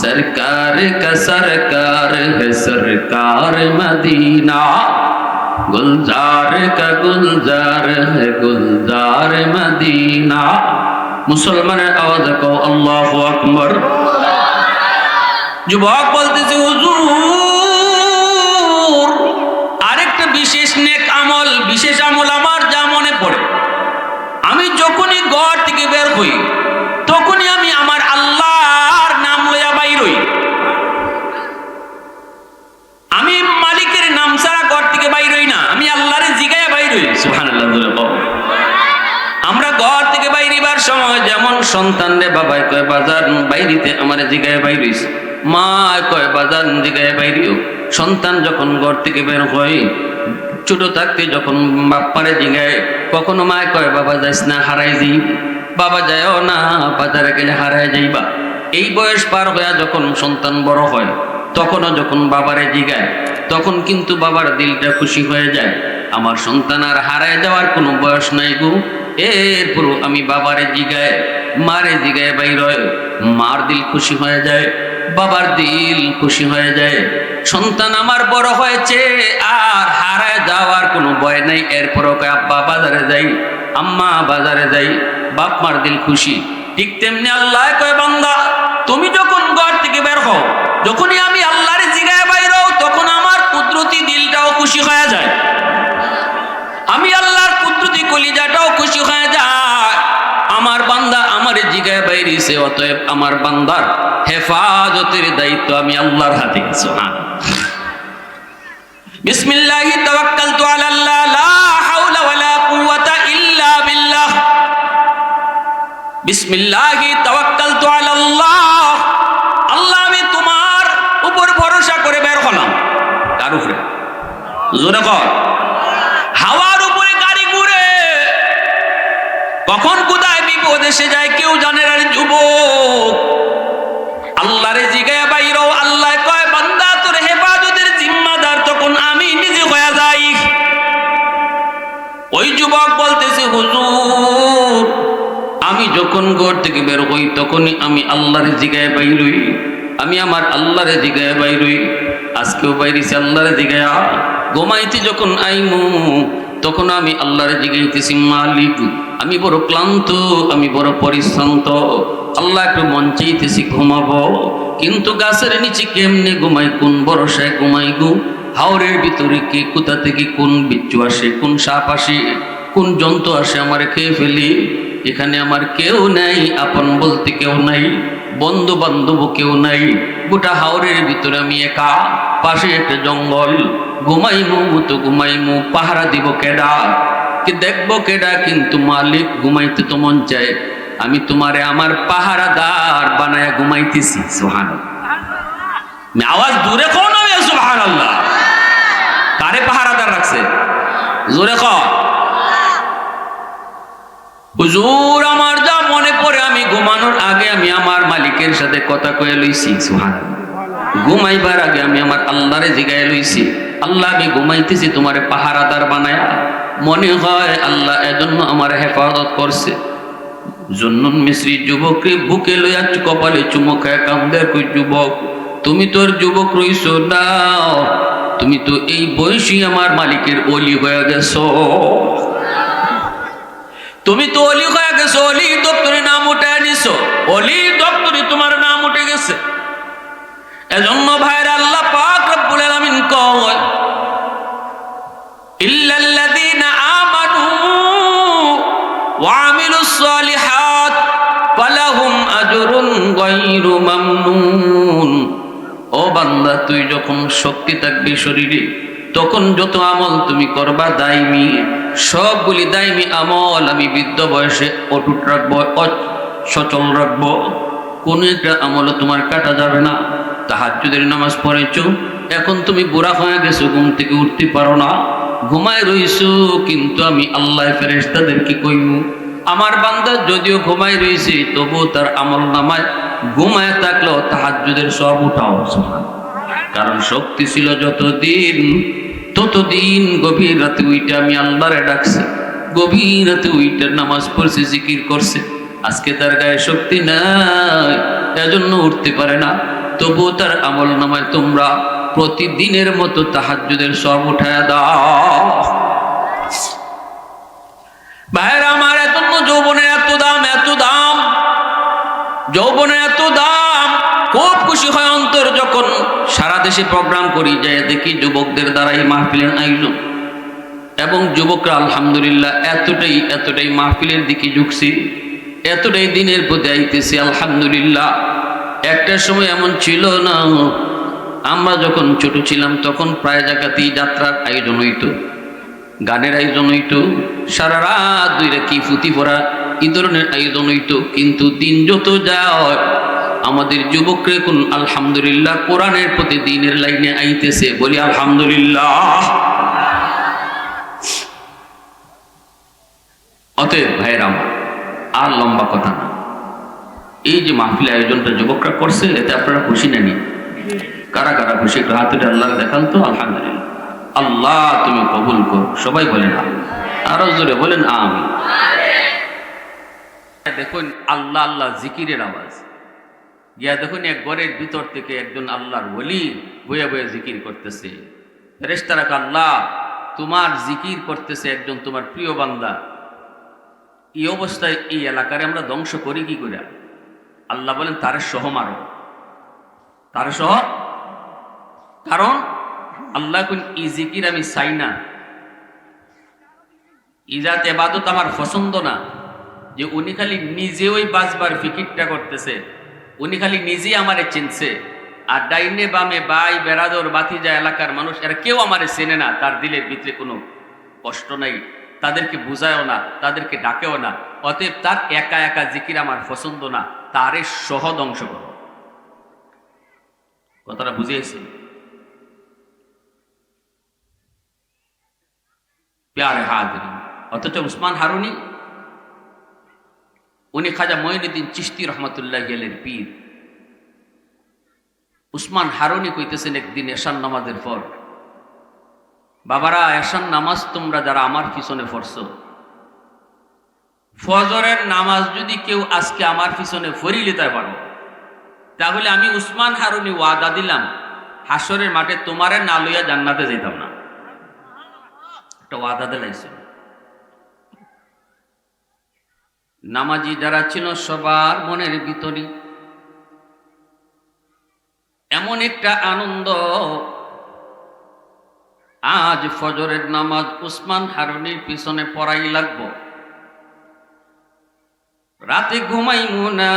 सरकार का सरकार है सरकार मदीना, गुलजार का गुलजार है गुलजार मदीना। मुसलमाনের আওয়াজ কও আল্লাহু আকবার। যুবক বলতেছে, হুজুর আরেকটা বিশেষ নেক আমল, বিশেষ আমল আমার যা মনে পড়ে, আমি যখনই ঘর থেকে বের হই তখনই আমি আমার আল্লাহর নাম লইয়া বাইর হই। আমি মালিকের নাম ছাড়া ঘর থেকে বাইর হই না, আমি আল্লাহরে জিগায়া বাইর হই। সুবহানাল্লাহ। আমরা ঘর থেকে বাইরিবার সময় যেমন সন্তানরে বাবাই কয় বাজার বাইরিতে আমার জিগায়া বাইর হইছে, মা কয় বাজার জিগায়া বাইরিও। সন্তান যখন ঘর থেকে বের হয়, ছোট থাকতে যখন বাপ্পারে জিগায়, কখনো মা কয় বাবা যাইস না, হারাই যাই, বাবা যায়ও না, বাজারে গেলে হারায় যাইবা। এই বয়স পার হইয়া যখন সন্তান বড় হয়, তখনও যখন বাবারে জিগায়, তখন কিন্তু বাবার দিলটা খুশি হয়ে যায়, আমার সন্তান আর হারায় যাওয়ার কোনো বয়স নাই গো। এরপর আমি বাবারে জিগায়, মারে জিগায় বাইর হয়, মার দিল খুশি হয়ে যায়, বাবার দিল খুশি হয়ে যায়। সন্তান আমার বড় হয়েছে, আর হারায় যাওয়ার কোনো ভয় নাই। এরপরও কয় আব্বা বাজারে যাই, আম্মা বাজারে যাই, বাপ মার দিল খুশি। ঠিক তেমনি আল্লাহ কয় বান্দা, তুমি যখন ঘর থেকে বের হও, যখনই আমি আল্লাহর জিগায় বাইর হও, তখন আমার কুদরতি দিলটাও খুশি হয়ে যায়, আমি আল্লাহর কুদরতি কলিজাটাও খুশি হয়ে যায়। আমার বান্দা আমার জিগায় বাইরেছে, অতএব আমার বান্দার হেফাজতের দায়িত্ব আমি আল্লাহর হাতে। বিসমিল্লাহি তাওয়াক্কালতু আলাল্লাহ, লা হাওলা ওয়ালা কুওয়াতা ইল্লা বিল্লাহ। বিসমিল্লাহি তাওয়াক্কালতু আলাল্লাহ, আল্লাহ আমি তোমার উপর ভরসা করে বের হলাম। কার উপরে? জোরে কর। হাওয়ার উপরে গাড়ি ঘুরে, কখন কোথায় বিপদ এসে যায় কেউ জানে না। যুবক আল্লাহরে জিগায়া বাইরও, আল্লাহ কয় বান্দা তোর হেফাজতের জিম্মাদার তখন আমি নিজে হয়ে যাই। ওই যুবক বলতেছে হুজুর, আমি যখন ঘর থেকে বের হই তখনই আমি আল্লাহরে জিগায়া বাইরই, আমি আমার আল্লাহরে জিগায়া বাইরই। আজকেও বাইরেছি আল্লাহরে জিগায়া। ঘুমাইতে যখন আইমু তখন আমি আল্লাহরে জিগাইতেছি, মালিক আমি বড় ক্লান্ত, আমি বড় পরিশ্রান্ত, আল্লাহ একটু মন চাইতেছি ঘুমাবো, কিন্তু গাছের নিচে কেমনে ঘুমাই, কোন ভরসায় ঘুমাই গো? হাওরের ভিতরে কে কোথা থেকে কোন বিচ্ছু আসে, কোন সাপ আসে, কোন জন্তু আসে আমার খেয়ে ফেলি। এখানে আমার কেউ নাই, আপন বলতে কেউ নাই, বন্ধু বান্ধব কেউ নাই। গোটা হাওরের ভিতরে আমি একা, পাশে একটা জঙ্গল। ঘুমাইমু তো ঘুমাইমু, পাহারা দিব কেডা, কি দেখবো কেডা? কিন্তু মালিক ঘুমাইতে তো মন চায়, আমি তোমারে আমার পাহারাদার বানায়া ঘুমাইতেছি। সুবহানাল্লাহ, আওয়াজ দূরে কোন হবে? সুবহানাল্লাহ। কারে পাহারাদার রাখছে? জোরে কর। হুজুর আমার যা মনে পড়ে, আমি ঘুমানোর আগে আমি আমার মালিকের সাথে কথা কয়ে লইছি। সুবহানাল্লাহ। ঘুমাইবার আগে আমি আমার আল্লাহরে জিগায় লইছি, আল্লাহ আমি ঘুমাইতেছি তোমারে পাহারাদার বানায়া। মনে হয় আল্লাহ এজন্য আমার হেফাজত করছে। জন্নুন মিস্ত্রি যুবককে বুকে লইয়া কপালে চুমো খায় কান্দে, কই যুবক তুমি তোর যুবক রইছো না, তুমি তো এই বয়সী আমার মালিকের ওলি হয়ে গেছো, তুমি তো অলি হয়ে গেছো, অলি দপ্তরে নাম উঠে নিছো, অলি দপ্তরে তোমার নাম উঠে গেছে। এজন্য ভাইরা আল্লাহ পাক রব্বুল আলামিন কয়, ইল্লাল্লাযীনা আমানু ওয়া আমিলুস সালিহাত ফালাহুম আজরুন গায়রু মামনুন। ও বান্দা, তুই যখন শক্তি থাকবি শরীরে, তখন যত আমল তুমি করবা দাইমি, সবগুলি দাইমি আমল আমি বৃদ্ধ বয়সে অটুট রাখবো, সচল রাখবো। কোন একটা আমল তোমার কাটা যাবে না। তাহাজ্জুদের নামাজ পড়েছো, এখন তুমি বুড়া হয়ে গেছো, ঘুম থেকে উঠতে পারো না, ঘুমায় রইছো, কিন্তু আমি আল্লাহ ফেরেশতাদেরকে কইমু আমার বান্দা যদিও ঘুমায় রইছে, তবু তার আমল নামায় ঘুমায় থাকলেও তাহাজ্জুদের সব উঠাও। কারণ শক্তি ছিল যতদিন, ততদিন গভীর রাতে উইটা আমি আল্লাহরে ডাকছি, গভীর রাতে উইটার নামাজ পড়ছে, জিকির করছে। আজকে তার গায়ে শক্তি নাই, এজন্য উঠতে পারে না, তবুও তার আমল নামায় তোমরা প্রতিদিনের মতো তাহাজ্জুদের সব উঠায়া দাও। ভাইরা আমার, এজন্য যৌবনের এত দাম, এত দাম, যৌবনের এত দাম। খুব খুশি হয় অন্তর যখন সারা দেশে প্রোগ্রাম করি, যায় দেখি যুবকদের দ্বারাই মাহফিলের আয়োজন, এবং যুবকরা আলহামদুলিল্লাহ এতটাই মাহফিলের দিকে ঝুঁকছি, এতটাই দিনের প্রতি আইতেছি আলহামদুলিল্লাহ। একটা সময় এমন ছিল না, আমরা যখন ছোট ছিলাম তখন প্রায় জায়গাতেই যাত্রার আয়োজন হইতো, গানের আয়োজন হইতো, সারা রাত দুই রাতি ফুটি পড়া এই ধরনের আয়োজন হইতো। কিন্তু দিন যত যায় আমাদের যুবকরা এখন আলহামদুলিল্লাহ কোরআনের প্রতি দ্বীনের লাইনে আইতেছে, বলি আলহামদুলিল্লাহ। অতএব ভাইরা আমার, আর লম্বা কথা না, এই যে মাহফিল আয়োজনটা যুবকরা করছে, এতে আপনারা খুশি নেন? কারা কারা খুশি? একটু হাত উঠে আল্লাহ দেখান তো। আলহামদুলিল্লাহ। আল্লাহ তুমি কবুল করো। সবাই বলেন আরো জোরে বলেন আমিন। দেখুন আল্লাহ আল্লাহ জিকিরের আওয়াজ, গিয়া দেখুন এক ঘরের ভিতর থেকে একজন আল্লাহর ওলি বইয়া বইয়া জিকির করতেছে। ফেরেশতারা কয়, আল্লাহ তোমার জিকির করতেছে একজন তোমার প্রিয় বান্দা, এই অবস্থায় এই এলাকারে আমরা ধ্বংস করি কি করে? আল্লাহ বলেন, তারে সহ মারো, তারে সহ। কারণ আল্লাহ কোন ই জিকির আমি চাই না, ইজাত এবাদত আমার পছন্দ না, যে উনি খালি নিজে ওই বাজবার ফিকিরটা করতেছে, উনি খালি নিজেই আমারে চিনছে, আর ডাইনে বামে ভাই বেড়াদর বাতিজা এলাকার মানুষ এরা কেউ আমারে চেনে না, তার দিলের ভিতরে কোনো কষ্ট নাই, তাদেরকে বুঝায়ও না, তাদেরকে ডাকেও না, অতএব তার একা একা জিকির আমার পছন্দ না, তারে সহ ধ্বংস করো। কথাটা বুঝিয়েছি? প্যারে হাজির। অথচ উসমান হারুনি উনি খাজা মঈনুদ্দিন চিশতি রহমতুল্লাহ গেলেন পীর। উসমান হারুনি কইতেছেন একদিন এশার নামাজের পর, বাবারা এশার নামাজ তোমরা যারা আমার পিছনে পড়ছো, ফজরের নামাজ যদি কেউ আজকে আমার পিছনে ফরি লিতে পারো, তাহলে আমি উসমান হারুনি ওয়াদা দিলাম হাসরের মাঠে তোমারে না লইয়া জান্নাতে যেতাম না। একটা ওয়াদা দিলাইছে। নামাজি যারা ছিল সবার মনের ভিতরে এমন একটা আনন্দ, আজ ফজরের নামাজ উসমান হারুনির পিছনে পড়াই লাগবো, রাতে ঘুমাইমু না,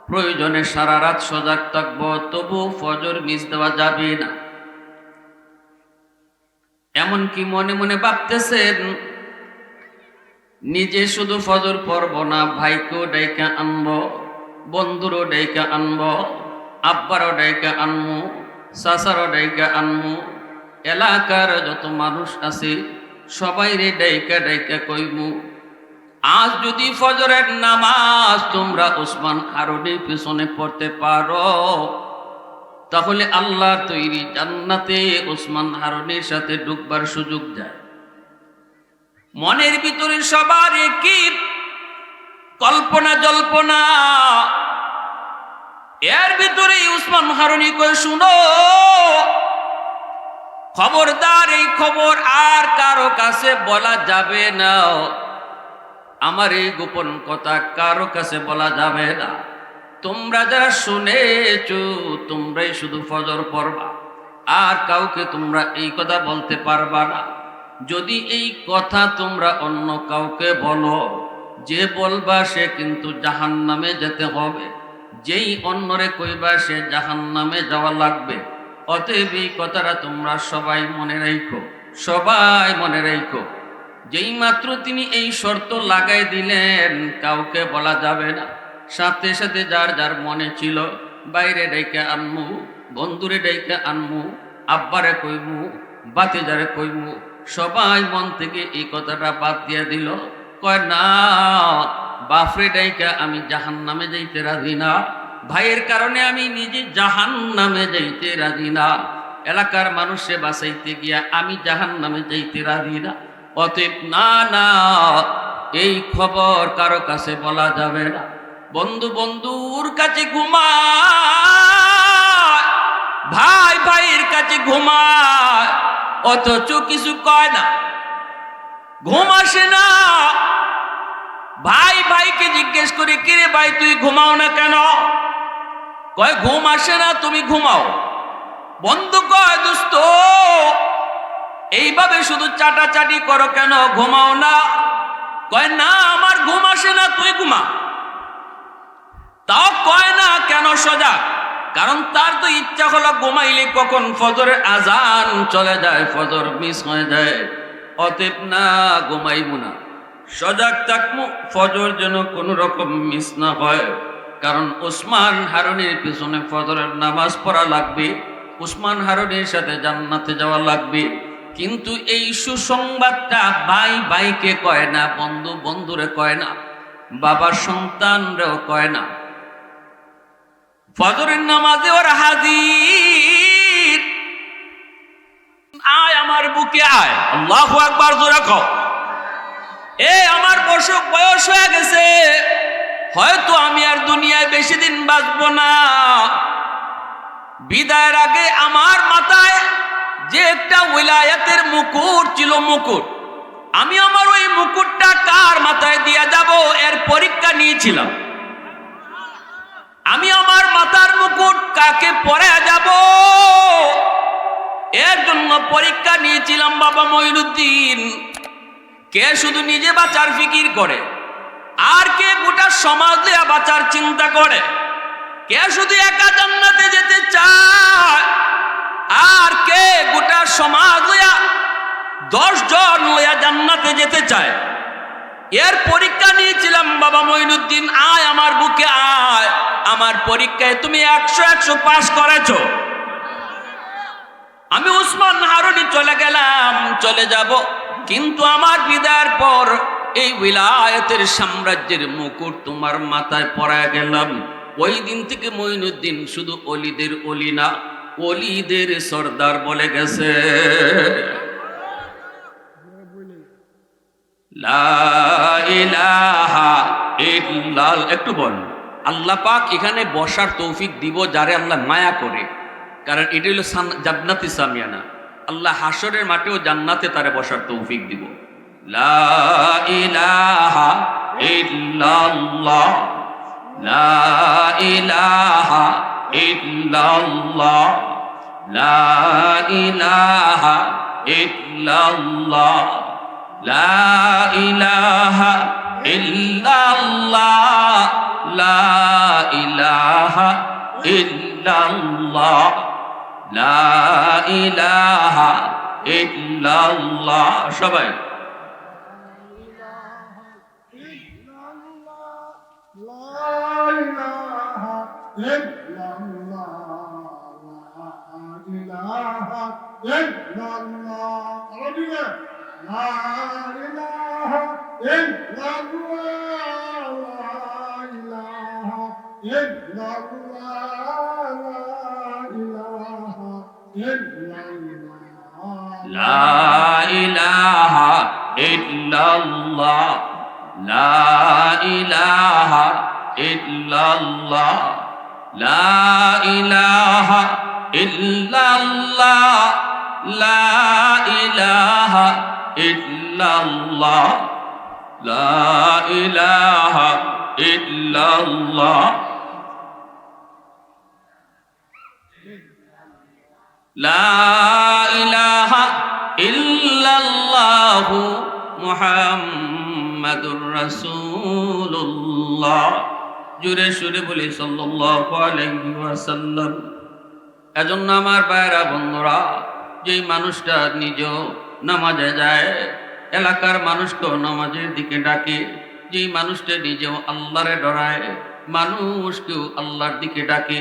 প্রয়োজনে সারা রাত সজাগ থাকবো, তবু ফজর মিস দেওয়া যাবে না। এমনকি মনে মনে ভাবতেছেন নিজে শুধু ফজর পড়ব না, ভাইকেও ডাইকা আনবো, বন্ধুরও ডাইকা আনবো, আব্বারও ডাইকা আনমু, চাচারও ডাইকা আনমু, এলাকার যত মানুষ আছে সবাই রে ডাইকা ডাইকা কইমু, আজ যদি ফজরের নামাজ তোমরা উসমান হারুনির পিছনে পড়তে পারো, তাহলে আল্লাহর তৈরি জান্নাতে উসমান হারুনির সাথে ঢুকবার সুযোগ যায়। মনের ভিতরে সবার একই কল্পনা জল্পনা, এর ভিতরে উসমান হারুনি কই, শুনো খবরদার, এই খবর আর কারো কাছে বলা যাবে না, আমার এই গোপন কথা কারো কাছে বলা যাবে না, তোমরা যারা শুনেছো তোমরাই শুধু ফজর পড়বা, আর কাউকে তোমরা এই কথা বলতে পারবা না। যদি এই কথা তোমরা অন্য কাউকে বলো, যে বলবা সে কিন্তু জাহান্নামে যেতে হবে, যেই অন্যরে কইবা সে জাহান্নামে যাওয়া লাগবে। অতএব এই কথাটা তোমরা সবাই মনে রাখো, সবাই মনে রাখো। যেই মাত্র তিনি এই শর্ত লাগাই দিলেন কাউকে বলা যাবে না, সাথে সাথে যার যার মনে ছিল বাইরে ডাইকা আনমু, বন্ধুরে ডাইকা আনমু, আব্বারে কইমু, বাতিজারে কইমু, সবাই মন থেকে এই কথাটা বাদ দিয়ে দিল। কয় না, বাফরে ডাইকা আমি জাহান্নামে যাইতে রাজি না, ভাইয়ের কারণে আমি নিজে জাহান্নামে যাইতে রাজি না, এলাকার মানুষে বাঁচাইতে গিয়া আমি জাহান্নামে যাইতে রাজি না। অতএব না না, এই খবর কারো কাছে বলা যাবে না। বন্ধু বন্ধুর কাছে ঘুমায়, ভাই ভাইয়ের কাছে ঘুমায়, অথচ কিছু কয় না, ঘুম আসে না। ভাই ভাইকে জিজ্ঞেস করে, কিরে ভাই তুই ঘুমাও না কেন? কয় ঘুম আসে না, তুমি ঘুমাও। বন্ধু কয় দোস্ত এইভাবে শুধু চাটাচাটি করো কেন, ঘুমাও না? কয় না আমার ঘুম আসে না, তুই ঘুমা। তাও কয় না কেন সজাগ, কারণ তার তো ইচ্ছা হলো ঘুমাইলে কখন ফজরের আজান চলে যায়, ফজর মিস হয়ে যায়। অতএব না, ঘুমাইবো না, সজাগ থাকবো, ফজর যেন কোনো রকম মিস না হয়। কারণ উসমান হারুনির পিছনে ফজরের নামাজ পড়া লাগবে, উসমান হারুনির সাথে জান্নাতে যাওয়া লাগবে। কিন্তু এই সুসংবাদটা ভাই ভাইকে কয় না, বন্ধু বন্ধুরে কয় না, বাবার সন্তানরেও কয় না। ফজরের নামাজে ওরা হাজির, আয় আমার বুকে আয়, আল্লাহু আকবার জোরে কও। এ আমার বয়স হয়ে গেছে, হয়তো আমি আর দুনিয়ায় বেশি দিন বাঁচবো না। বিদায়ের আগে আমার মাথায় যে একটা উলায়াতের মুকুট ছিল, মুকুট, আমি আমার ওই মুকুটটা কার মাথায় দিয়ে যাব এর পরীক্ষা নিয়েছিলাম। আমি আমার মাথার মুকুট কাকে পরে যাব এর জন্য পরীক্ষা নিয়েছিলাম বাবা মঈনুদ্দিন। কে শুধু নিজে বাঁচার ফিকির করে, আর কে গোটা সমাজ লইয়া বাঁচার চিন্তা করে। কে শুধু একা জান্নাতে যেতে চায়, আর কে গোটা সমাজ লইয়া 10 জন লইয়া জান্নাতে যেতে চায়। এর পরীক্ষা নিয়েছিলাম বাবা মঈনুদ্দিন। আয় আমার বুকে আয়, আমার পরীক্ষায় তুমি 100 পাস করেছো। আমি উসমান হারুনি চলে গেলাম, চলে যাব, কিন্তু আমার বিদায়ের পর এই উলায়াতের সাম্রাজ্যের মুকুট তোমার মাথায় পরায় গেলাম। ওই দিন থেকে মঈনুদ্দিন শুধু অলিদের অলি না, অলিদের সর্দার বলে গেছে। লা ইলাহা ইল্লাল্লাহ। একটু বল, আল্লাহ পাক এখানে বসার তৌফিক দিব যারে আল্লাহ মায়া করে, কারণ এটা হলো জান্নাতি সামিয়ানা। আল্লাহ হাসরের মাঠেও জান্নাতে তারে বসার তৌফিক দিব। লা ইলাহা ইল্লাল্লাহ, লা ইলাহা ইল্লাল্লাহ, লা ইলাহা ইল্লাল্লাহ, লা ইলাহা ইল্লাল্লাহ, লা ইলাহা ইল্লাল্লাহ, লা ইলাহা ইল্লাল্লাহ। সবাই লা ইলাহা ইল্লাল্লাহ, লা ইলাহা ইল্লাল্লাহ, লা ইলাহা ইল্লাল্লাহ, লা ইলাহা ইল্লাল্লাহ, লা ইলাহা ইল্লাল্লাহ, লা ইলাহা ইল্লাল্লাহু মুহাম্মাদুর রাসূলুল্লাহ। জোরে সুরে বলি সাল্লাল্লাহু আলাইহি ওয়াসাল্লাম। এজন্য আমার ভাইরা বন্ধুরা, যেই মানুষটা নিজেও নামাজে যায়, এলাকার মানুষকেও নামাজের দিকে ডাকে, যেই মানুষটা নিজেও আল্লাহরে ডরায়, মানুষকেও আল্লাহর দিকে ডাকে,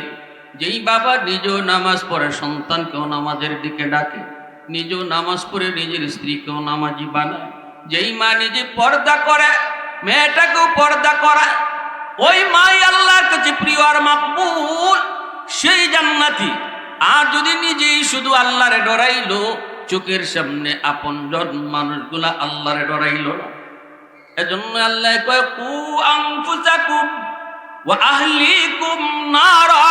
যেই বাবা নিজেও নামাজ পড়ে সন্তানকেও নামাজের দিকে ডাকে, নিজেও নামাজ পড়ে নিজের স্ত্রীকেও নামাজি বানায়, যেই মা নিজে পর্দা করে মেয়েটাকেও পর্দা করায়, ওই মাই আল্লাহর কাছে প্রিয় আর মাকবুল, সেই জান্নাতি। আর যদি নিজেই শুধু আল্লাহরে ডরাইলো, চোখের সামনে আপনজন মানুষগুলা আল্লাহরে ডরাইলো না। এজন্য আল্লাহ কয় কু আনফুসাকুম ওয়া আহলিকুম নারা।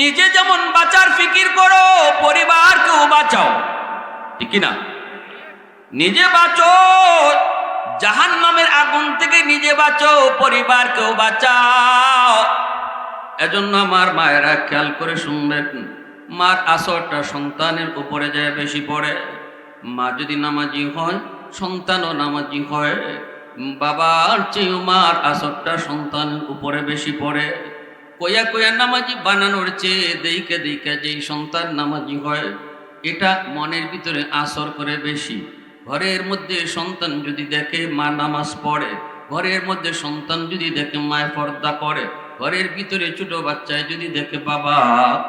নিজে যেমন বাঁচার ফিকির করো, পরিবারকেও বাঁচাও, ঠিক না? নিজে বাঁচো, জাহান্নামের আগুন থেকে নিজে বাঁচো, পরিবারকেও বাঁচাও। এজন্য আমার মায়েরা খেয়াল করে শুনবেন, মার আসরটা সন্তানের উপরে যায় বেশি পড়ে। মা যদি নামাজি হয়, সন্তানও নামাজি হয়। বাবার চেয়েও মার আসরটা সন্তানের উপরে বেশি পড়ে। কইয়া কইয়া নামাজি বানানোর চেয়ে দেইকে দেইকে যেই সন্তান নামাজি হয়, এটা মনের ভিতরে আসর করে বেশি। ঘরের মধ্যে সন্তান যদি দেখে মা নামাজ পড়ে, ঘরের মধ্যে সন্তান যদি দেখে মায় পর্দা করে, ঘরের ভিতরে ছোট বাচ্চায় যদি দেখে বাবা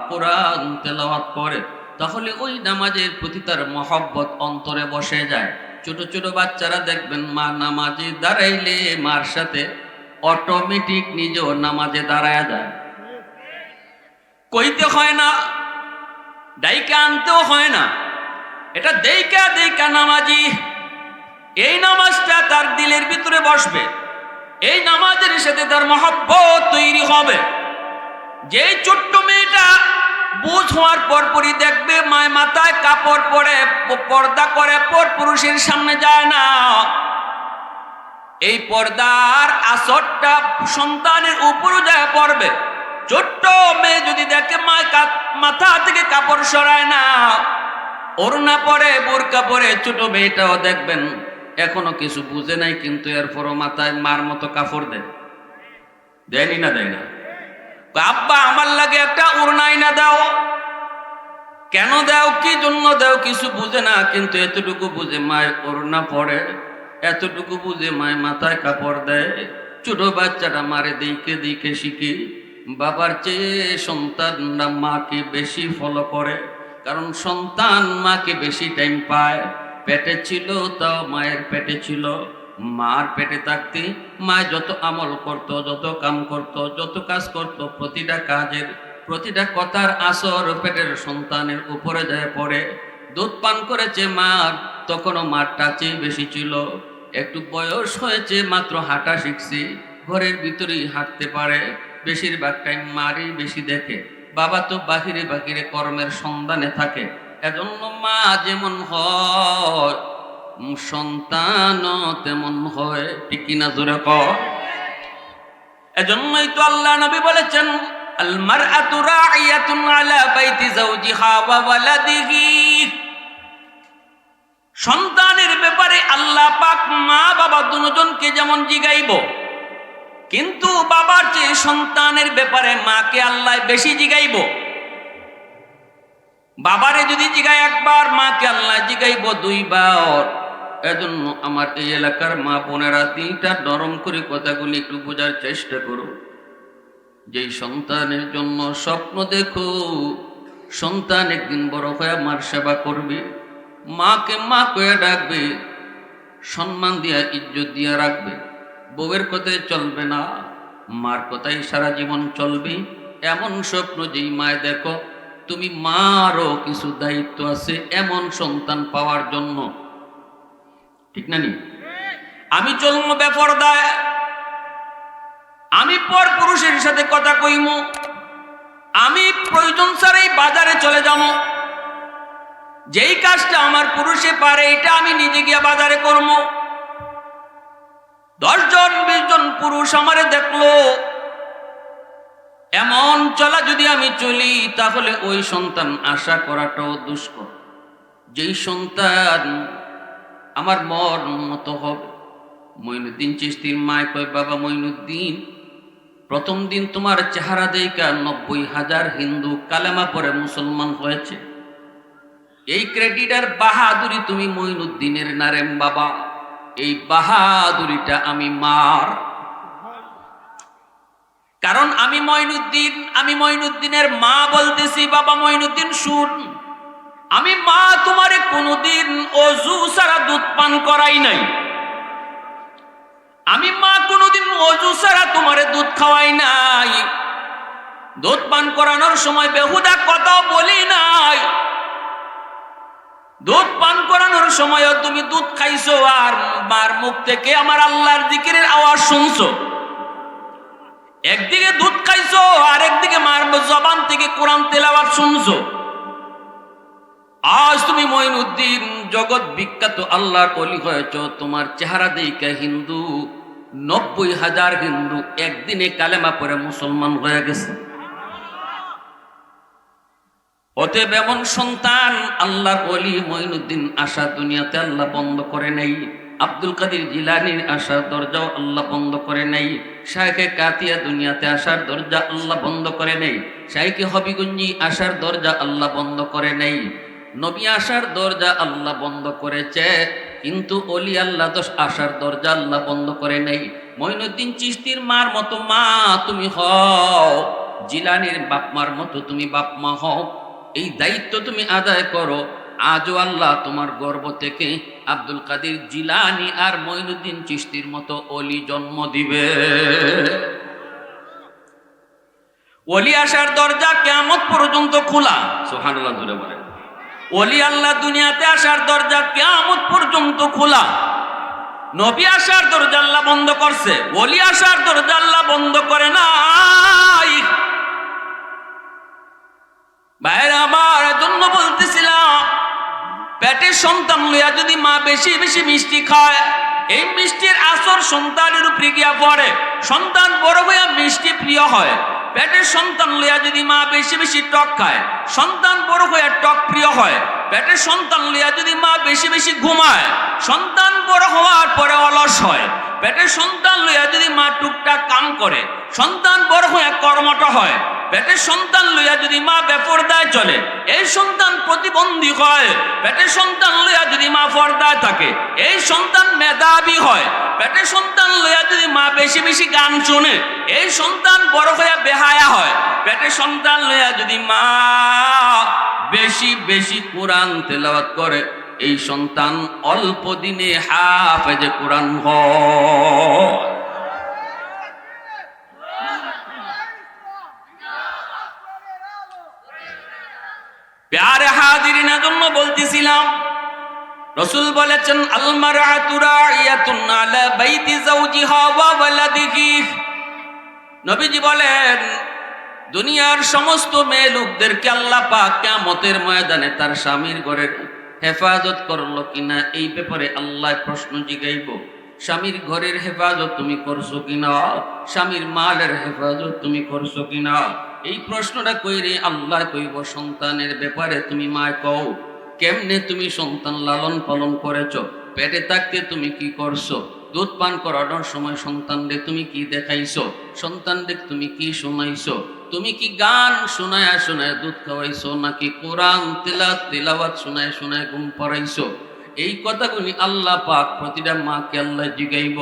কোরআন তেলাওয়াত করে, তাহলে ওই নামাজের প্রতি তার মহব্বত অন্তরে বসে যায়। ছোট ছোট বাচ্চারা দেখবেন মা নামাজে দাঁড়াইলে মার সাথে অটোমেটিক নিজেও নামাজে দাঁড়ায় যায়। কইতে হয় না, ডাইকা আনতেও হয় না, এটা দেইকা দেইকা নামাজি। এই নামাজটা তার দিলের ভিতরে বসবে। এই নামাজের সাথে তার মহব্বত তৈরি হবে। যে ছোট্ট মেয়েটা বুঝ হওয়ার পরপরই দেখবে মায় মাথায় কাপড় পরে পর্দা করে পর পুরুষের সামনে যায় না, এই পর্দার আসরটা সন্তানের উপরও যায় পড়বে। ছোট্ট মেয়ে যদি দেখে মায় মাথা থেকে কাপড় সরায় না, ওড়না পরে বোরকা পরে, ছোট মেয়েটাও দেখবেন এখনো কিছু বুঝে নাই, কিন্তু এরপরও মাথায় মার মতো কাপড় দেয়নি না, দেয় না। আব্বা আমার লাগে একটা ওড়নাই না দাও। কেন দাও, কি জন্য দাও কিছু বুঝে না, কিন্তু এতটুকু বুঝে মায়ের ওড়না পড়ে, এতটুকু বুঝে মায়ের মাথায় কাপড় দেয়। ছোট বাচ্চাটা মারে দিকে দিকে শিখে। বাবার চেয়ে সন্তানরা মাকে বেশি ফলো করে, কারণ সন্তান মাকে বেশি টাইম পায়। পেটে ছিল তাও মায়ের পেটে ছিল, মার পেটে থাকতে মা যত আমল করত, যত কাম করত, যত কাজ করত, প্রতিটা কাজের প্রতিটা কথার আসর পেটের সন্তানের উপরে যায় পড়ে। দুধ পান করেছে মার, তখনও মার টাচে বেশি ছিল। একটু বয়স হয়েছে, মাত্র হাঁটা শিখছে, ঘরের ভিতরেই হাঁটতে পারে, বেশিরভাগ টাইম মারই বেশি দেখে। বাবা তো বাহিরে বাহিরে কর্মের সন্ধানে থাকে। এজন্য মা যেমন হয় সন্তানও তেমন হয়, ঠিক কিনা জোরে কর। এজন্যই তো আল্লাহ নবী বলেছেন, আল মারআতু রাইয়াতুন আলা বাইতি যাওজিহা ওয়া ওয়ালাদিহি। সন্তানের ব্যাপারে আল্লাহ পাক মা বাবা দুজনকে যেমন জিগাইব, কিন্তু বাবার চেয়ে সন্তানের ব্যাপারে মাকে আল্লাহ বেশি জিগাইব। বাবারে যদি জিগায় একবার, মাকে আল্লাহ জিগাইব দুইবার। এজন্য আমার এই এলাকার মা বোনেরা দিনটা নরম করে কথাগুলি একটু বোঝার চেষ্টা করো। যেই সন্তানের জন্য স্বপ্ন দেখো, সন্তান একদিন বড় হয়ে মার সেবা করবে, মাকে মা কয়ে ডাকবে, সম্মান দিয়া ইজ্জত দিয়া রাখবে, বউয়ের কথায় চলবে না, মার কথাই সারা জীবন চলবে। এমন স্বপ্ন যেই মায় দেখো, তুমি মারও কিছু দায়িত্ব আছে এমন সন্তান পাওয়ার জন্য, ঠিক না নি? আমি চলম বেপরদায়, আমি পর পুরুষের সাথে কথা কইম, আমি প্রয়োজন ছাড়াই বাজারে চলে যাব, যেই কাজটা আমার পুরুষে পারে এটা আমি নিজে গিয়া বাজারে করব। 10 জন 20 জন পুরুষ আমারে দেখলো, এমন চলা যদি আমি চলি, তাহলে ওই সন্তান আশা করাটাও দুষ্কর। যেই সন্তান আমার মন মতো হবে। মঈনুদ্দিন চিশতির মায় কয়, বাবা মঈনুদ্দিন, প্রথম দিন তোমার চেহারা দেইকা 90,000 হিন্দু কালেমা পড়ে মুসলমান হয়েছে। এই ক্রেডিটার বাহাদুরি তুমি মঈনুদ্দিনের নারেম বাবা, এই বাহাদুরিটা আমি মার। কারণ আমি মঈনুদ্দিনের মা বলতেছি, বাবা মঈনুদ্দিন শুন, আমি মা তোমারে কোনোদিন অজু ছাড়া দুধ পান করাই নাই, আমি মা কোনোদিন অজু ছাড়া তোমারে দুধ খাওয়াই নাই, দুধ পান করানোর সময় বেহুদা কথা বলি নাই, দুধ পান করানোর সময় তুমি দুধ খাইছো আর মার মুখ থেকে আমার আল্লাহর জিকিরের আওয়াজ শুনছো। একদিকে দুধ খাইছো আর একদিকে মার জবান থেকে কোরআন তেলাওয়াত শুনছো। আজ তুমি মঈনুদ্দিন জগৎ বিখ্যাত আল্লাহর ওলি হয়েছ, তোমার চেহারা দেখে হিন্দু 90,000 হিন্দু একদিনে কালেমা পড়ে মুসলমান হয়ে গেছে। অতএব এমন সন্তান আল্লাহর ওলি মঈনুদ্দিন আশা দুনিয়াতে আল্লাহ বন্ধ করে নেই। আব্দুল কাদের জিলানীর আসার দরজাও আল্লাহ বন্ধ করে নেই। শাইখে কাতিয়া দুনিয়াতে আসার দরজা আল্লাহ বন্ধ করে নেই। শাইখে হবিগঞ্জি আসার দরজা আল্লাহ বন্ধ করে নেই। নবী আসার দরজা আল্লাহ বন্ধ করেছে, কিন্তু অলি আল্লাহ দোষ আসার দরজা আল্লাহ বন্ধ করে নেই। মঈনুদ্দিন চিশতির মার মতো মা তুমি হও, জিলানীর বাপ মার মতো তুমি বাপ মা হও, এই দায়িত্ব তুমি আদায় করো। আজও আল্লাহ তোমার গর্ব থেকে আব্দুল কাদের জিলানী আর মঈনুদ্দিন চিশতির মতো অলি জন্ম দিবে। অলি আসার দরজা কিয়ামত পর্যন্ত খোলা। সুবহানাল্লাহ জোরে বলেন। অলি আল্লাহ দুনিয়াতে আসার দরজা কিয়ামত পর্যন্ত খোলা। নবী আসার দরজা আল্লাহ বন্ধ করছে, ওলি আসার দরজা আল্লাহ বন্ধ করে নাই। ভাইরা আমার জন্য বলতেছিলাম, পেটের সন্তান লইয়া যদি মা বেশি বেশি মিষ্টি খায়, এই মিষ্টির আসর সন্তানের উপরে গিয়া পড়ে, সন্তান বড় হইয়া মিষ্টি প্রিয় হয়। পেটের সন্তান লইয়া যদি মা বেশি বেশি টক খায়, সন্তান বড় হইয়া টক প্রিয় হয়। পেটের সন্তান লইয়া যদি মা বেশি বেশি ঘুমায়, সন্তান বড় হওয়ার পরে অলস হয়। পেটের সন্তান লইয়া যদি মা টুকটাক কাম করে, সন্তান বড় হইয়া কর্মঠ হয়। পেটের সন্তান লইয়া যদি মা বেপরদায় চলে, এই সন্তান প্রতিবন্ধী হয়। পেটের সন্তান লইয়া যদি মা পর্দায় থাকে, এই সন্তান মেধাবী হয়। পেটের সন্তান লইয়া যদি মা বেশি বেশি গান শুনে, এই সন্তান বড় হইয়া বেহায়া হয়। পেটের সন্তান লইয়া যদি মা বেশি বেশি কোরআন তেলাওয়াত করে, এই সন্তান অল্প দিনে হাফেজে কোরআন হয়। প্যারে হাজিরিনের জন্য বলতেছিলাম, রাসূল বলেছেন আল মারআতু রাইয়াতুন আলা বাইতি যাওজিহা ওয়া ওয়ালাদিহি। নবীজি বলেন, দুনিয়ার সমস্ত মেয়ে লোকদেরকে আল্লাহ পাক কিয়ামতের ময়দানে তার স্বামীর ঘরের হেফাজত করলো কিনা এই ব্যাপারে আল্লাহ প্রশ্ন জিগাইব। স্বামীর ঘরের হেফাজত তুমি করছো কিনা, স্বামীর মালের হেফাজত তুমি করছো কিনা, এই প্রশ্নটা কইরে আল্লাহ কইব সন্তানের ব্যাপারে তুমি মা কও, কেমনে তুমি সন্তান লালন পালন করেছো, পেটে থাকতে তুমি কি করছো, দুধ পান করানোর সময় সন্তানদের তুমি কি দেখাইছো, সন্তানদের তুমি কি শোনাইছো, তুমি কি গান শোনায় শোনায় দুধ খাওয়াইছো, নাকি কোরআন তেলাওয়াত শোনায় শোনায় ঘুম পড়াইছো। এই কথাগুলি আল্লাহ পাক প্রতিটা মাকে আল্লাহ জিগাইব।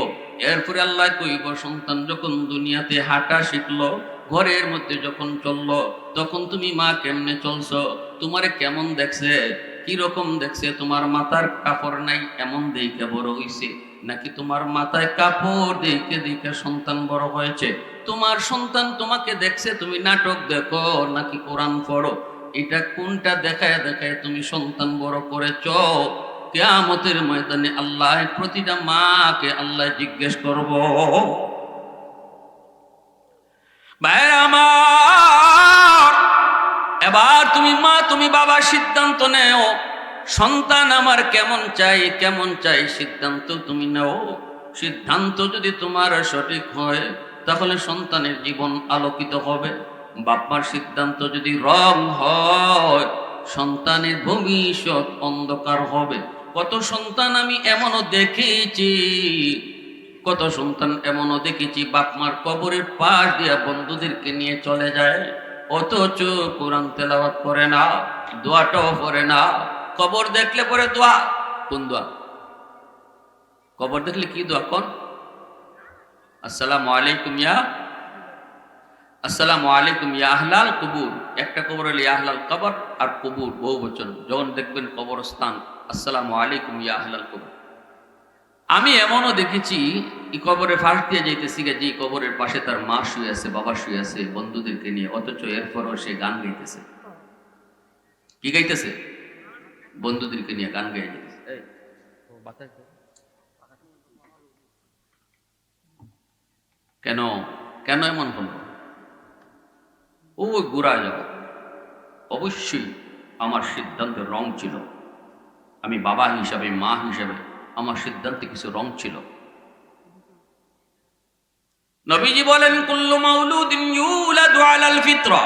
এরপরে আল্লাহ কইব সন্তান যখন দুনিয়াতে হাঁটা শিখলো, ঘরের মধ্যে যখন চললো, তখন তুমি মা কেমনে চলছো, তোমারে কেমন দেখছে, কি রকম দেখছে, তোমার মাথার কাপড় নাই এমন দেখে বড় হইছে, নাকি তোমার মাথায় কাপড় দেখে দেখে সন্তান বড় হয়েছে। তোমার সন্তান তোমাকে দেখছে তুমি নাটক দেখো নাকি কোরআন পড়ো, এটা কোনটা দেখায় দেখায় তুমি সন্তান বড় করেছ। কিয়ামতের ময়দানে আল্লাহ প্রতিটা মাকে আল্লাহ জিজ্ঞেস করব। ভাইরা আমার, এবার তুমি মা তুমি বাবা সিদ্ধান্ত নেও, সন্তান আমার কেমন চাই সিদ্ধান্ত তুমি নাও। সিদ্ধান্ত যদি তোমার সঠিক হয়, তাহলে সন্তানের জীবন আলোকিত হবে। বাপ্পার সিদ্ধান্ত যদি রং হয়, সন্তানের ভবিষ্যৎ অন্ধকার হবে। কত সন্তান আমি এমনও দেখেছি, কত সন্তান এমনও দেখেছি বাপমার কবরের পাশ দিয়া বন্ধুদেরকে নিয়ে চলে যায়, অথচ কোরআন তেলাওয়াত করে না, দোয়াটাও পড়ে না। কবর দেখলে পরে দোয়া, কোন দোয়া? কবর দেখলে কি দোয়া কোন? আসসালামু আলাইকুম ইয়া, আসসালামু আলাইকুম ইয়া আহলাল কুবুর। একটা কবর হলে ইয়া আহলাল কবর, আর কুবুর বহু বচন। যখন দেখবেন কবরস্থান, আসসালামু আলাইকুম ইয়া আহলাল কুবুর। আমি এমনও দেখেছি এই কবরে ফাঁস দিয়ে যাইতেছি, যে কবরের পাশে তার মা শুয়ে আছে, বাবা শুয়ে আছে বন্ধুদেরকে নিয়ে, অথচ এরপরও সে গান গাইতেছে। কি গাইতেছে? বন্ধুদেরকে নিয়ে গান গাই যেতেছে। কেন কেন এমন হলো? ও গোড়া যাব। অবশ্যই আমার সিদ্ধান্তের রং ছিল, আমি বাবা হিসাবে মা হিসাবে আমার সিদ্ধান্তে কিছু রং ছিল। নবীজি বলেন কুল্লু মাউলুদিন ইউলাদু আলাল ফিতরা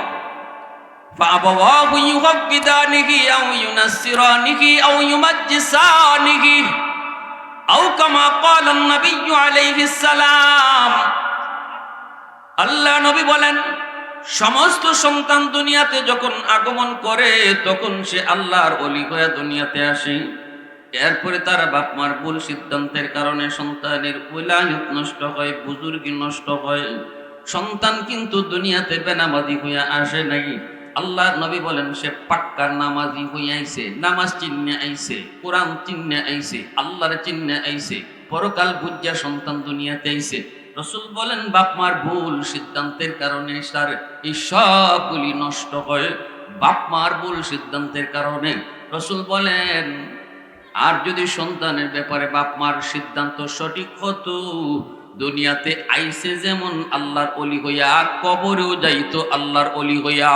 ফাআবাওয়াহু ইউহাক্কিদানিহি আও ইউনাসসিরানিহি আও ইউমাজ্জিসানিহি আও কামা ক্বালা আন-নাবিয়্যু আলাইহিস সালাম। আল্লাহ নবী বলেন, সমস্ত সন্তান দুনিয়াতে যখন আগমন করে, তখন সে আল্লাহর ওলি হয়ে দুনিয়াতে আসে। এরপরে তার বাপ মার ভুল সিদ্ধান্তের কারণে সন্তানের উলাহিয়ত নষ্ট হয়, বুজুর্গি নষ্ট হয়। সন্তান কিন্তু দুনিয়াতে বেনামাজি হইয়া আসে নাই। আল্লাহর নবী বলেন সে পাক্কা নামাজি হইয়া আইছে, নামাজ চিহ্নে আইছে, কোরআন চিহ্নে আইছে, আল্লাহর চিহ্নে আইছে, পরকাল বুঝা সন্তান দুনিয়াতে আইছে। রাসূল বলেন বাপ মার ভুল সিদ্ধান্তের কারণে তার এই সবগুলি নষ্ট হয়। বাপ মার ভুল সিদ্ধান্তের কারণে রাসূল বলেন আর যদি সন্তানের ব্যাপারে বাপ মার সিদ্ধান্ত সঠিক হতো, দুনিয়াতে আইসে যেমন আল্লাহর অলি হইয়া, কবরেও যাইতো আল্লাহর অলি হইয়া।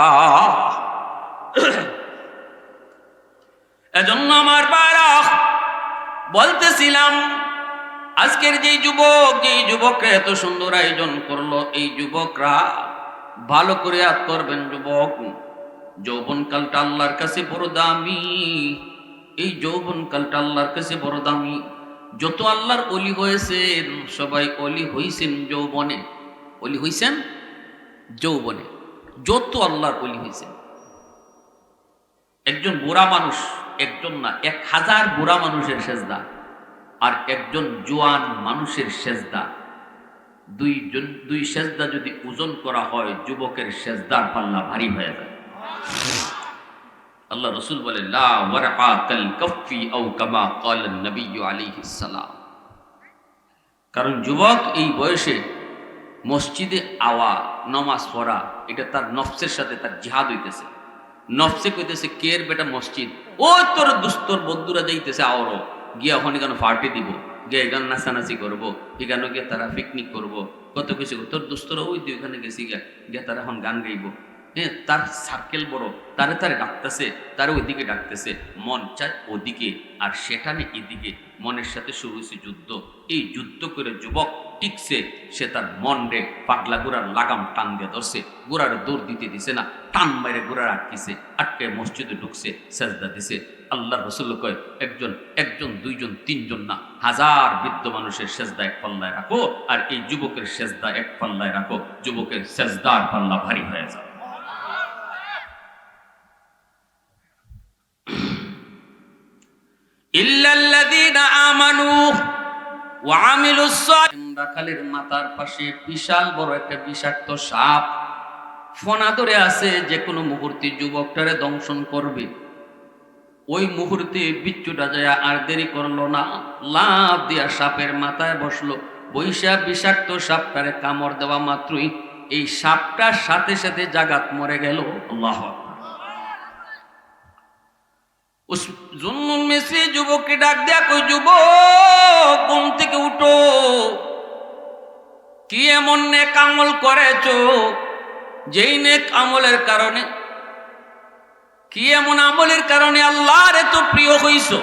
এজন্য আমার বারা বলতেছিলাম, আজকের যে যুবকরা এত সুন্দর আয়োজন করলো, এই যুবকরা ভালো করে ইয়াদ করবেন। যুবক, যৌবনকালটা আল্লাহর কাছে বড় দামি। এই যৌবনকালটা আল্লাহর কাছে বড় দামি। যত আল্লাহর অলি হয়েছেন, সবাই অলি হইছেন যৌবনে। অলি হইছেন যৌবনে। যত আল্লাহর অলি হইছেন, একজন বুড়া মানুষ, একজন না 1000 বুড়া মানুষের সেজদা, আর একজন জোয়ান মানুষের সেজদা, দুই সেজদা যদি ওজন করা হয়, যুবকের সেজদার পাল্লা ভারী হয়ে যায়। আল্লাহ রসুল বলে, লা ওয়ারআ কাল কাফি আও কামা ক্বালা নবী আলাইহিস সালাম। কারণ যুবক এই বয়সে মসজিদে আওয়া, নামাজ পড়া, এটা তার নফসের সাথে তার জিহাদ হইতেছে। নফসে কইতেছে, কের বেটা মসজিদ, ও তোর দুস্তর বন্ধুরা যাইতেছে, আওরো গিয়া ওখানে কেন পার্টি দিব, গিয়ে এখানে নাচানাচি করবো, এখানে গিয়ে তারা পিকনিক করবো, কত কিছু। তোর দুস্তরা ওই তুই ওখানে গেছি গিয়া তারা এখন গান গাইবো। হ্যাঁ, তার সার্কেল বড়, তারে ডাকতেছে, তারা ওইদিকে ডাকতেছে, মন চায় ওদিকে, আর সেখানে এদিকে। মনের সাথে শুরু হয়েছে যুদ্ধ। এই যুদ্ধ করে যুবক টিকছে, সে তার মন রে পাগলা গোড়ার লাগাম টান দিয়ে ধরছে, গোড়ার দৌড় দিতে দিছে না, টান মাইরে গোড়ার আটকে মসজিদে ঢুকছে, সেজদা দিছে। আল্লাহ রসুল কয়, একজন দুইজন তিনজন না, 1000 বৃদ্ধ মানুষের সেজদা এক পাল্লায় রাখো, আর এই যুবকের সেজদা এক পাল্লায় রাখো, যুবকের সেজদার পাল্লা ভারী হয়ে যাবে। ইল্লাল্লাযীনা আমানু ওয়া আমিলুস সালিহাত। রাখালের মাথার পাশে বিশাল বড় একটা বিষাক্ত সাপ ফনা ধরে আছে, যে কোনো মুহূর্তে যুবকটারে দংশন করবে। ওই মুহূর্তে বিচ্ছুটা যায় আর দেরি করলো না, লাফ দিয়া সাপের মাথায় বসলো। বৈশা বিষাক্ত সাপটারে কামড় দেওয়া মাত্রই এই সাপটার সাথে সাথে জাগাত মরে গেল। আল্লাহু আকবার। জুন্নুন মিসরি যুবককে ডাক দেয়া কই, যুবক ঘুম থেকে উঠো, কি এমন নেক আমল করেছো, যেই নেক আমলের কারণে, কি এমন আমলের কারণে আল্লাহর এত প্রিয় হইছো,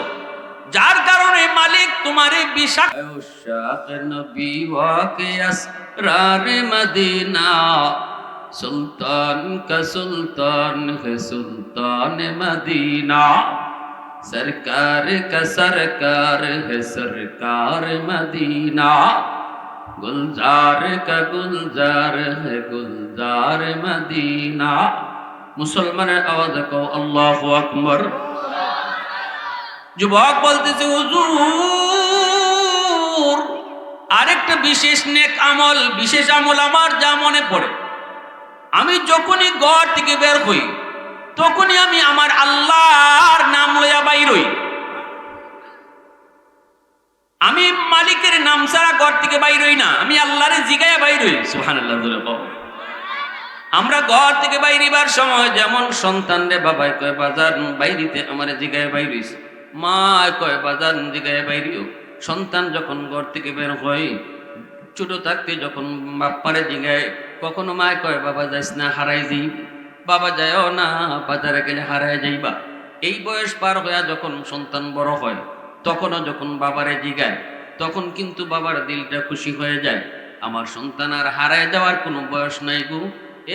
যার কারণে মালিক তোমারে বিষাক্ত নবী ওয়াকে আসরার মদিনা, সুলতান কা সুলতান হে সুলতান মদিনা, सरकार का सरकार है सरकार मदीना, गुलजार का गुलजार है गुलजार मदीना। मुसलमाনের আওয়াজ কও আল্লাহু আকবার। যুবক বলতেছে, হুজুর আরেকটা বিশেষ নেক আমল, বিশেষ আমল আমার যা মনে পড়ে, আমি যখনই ঘর থেকে বের হই, তখনই আমি আমার আল্লাহর নাম লইয়া বাইর হই। আমি মালিকের নাম ছাড়া ঘর থেকে বাইর হই না, আমি আল্লাহর জিগায়া বাইর হই। সুবহানাল্লাহ। আমরা ঘর থেকে বাইরিবার সময় যেমন সন্তানরে বাবাই কয় বাজার বাইরিতে আমার জিগায়া বাইর হইছে, মা কয় বাজার জিগায়া বাইরিও। সন্তান যখন ঘর থেকে বের হয়, ছোট থাকতে যখন বাপ্পারে জিগায়, কখনো মা কয় বাবা যাইস না, হারাই যাই, বাবা যায়ও না, বাজারে গেলে হারায় যাইবা। এই বয়স পার হইয়া যখন সন্তান বড় হয়, তখনও যখন বাবারে জিগায়, তখন কিন্তু বাবার দিলটা খুশি হয়ে যায়, আমার সন্তান আর হারায় যাওয়ার কোনো বয়স নাই গো।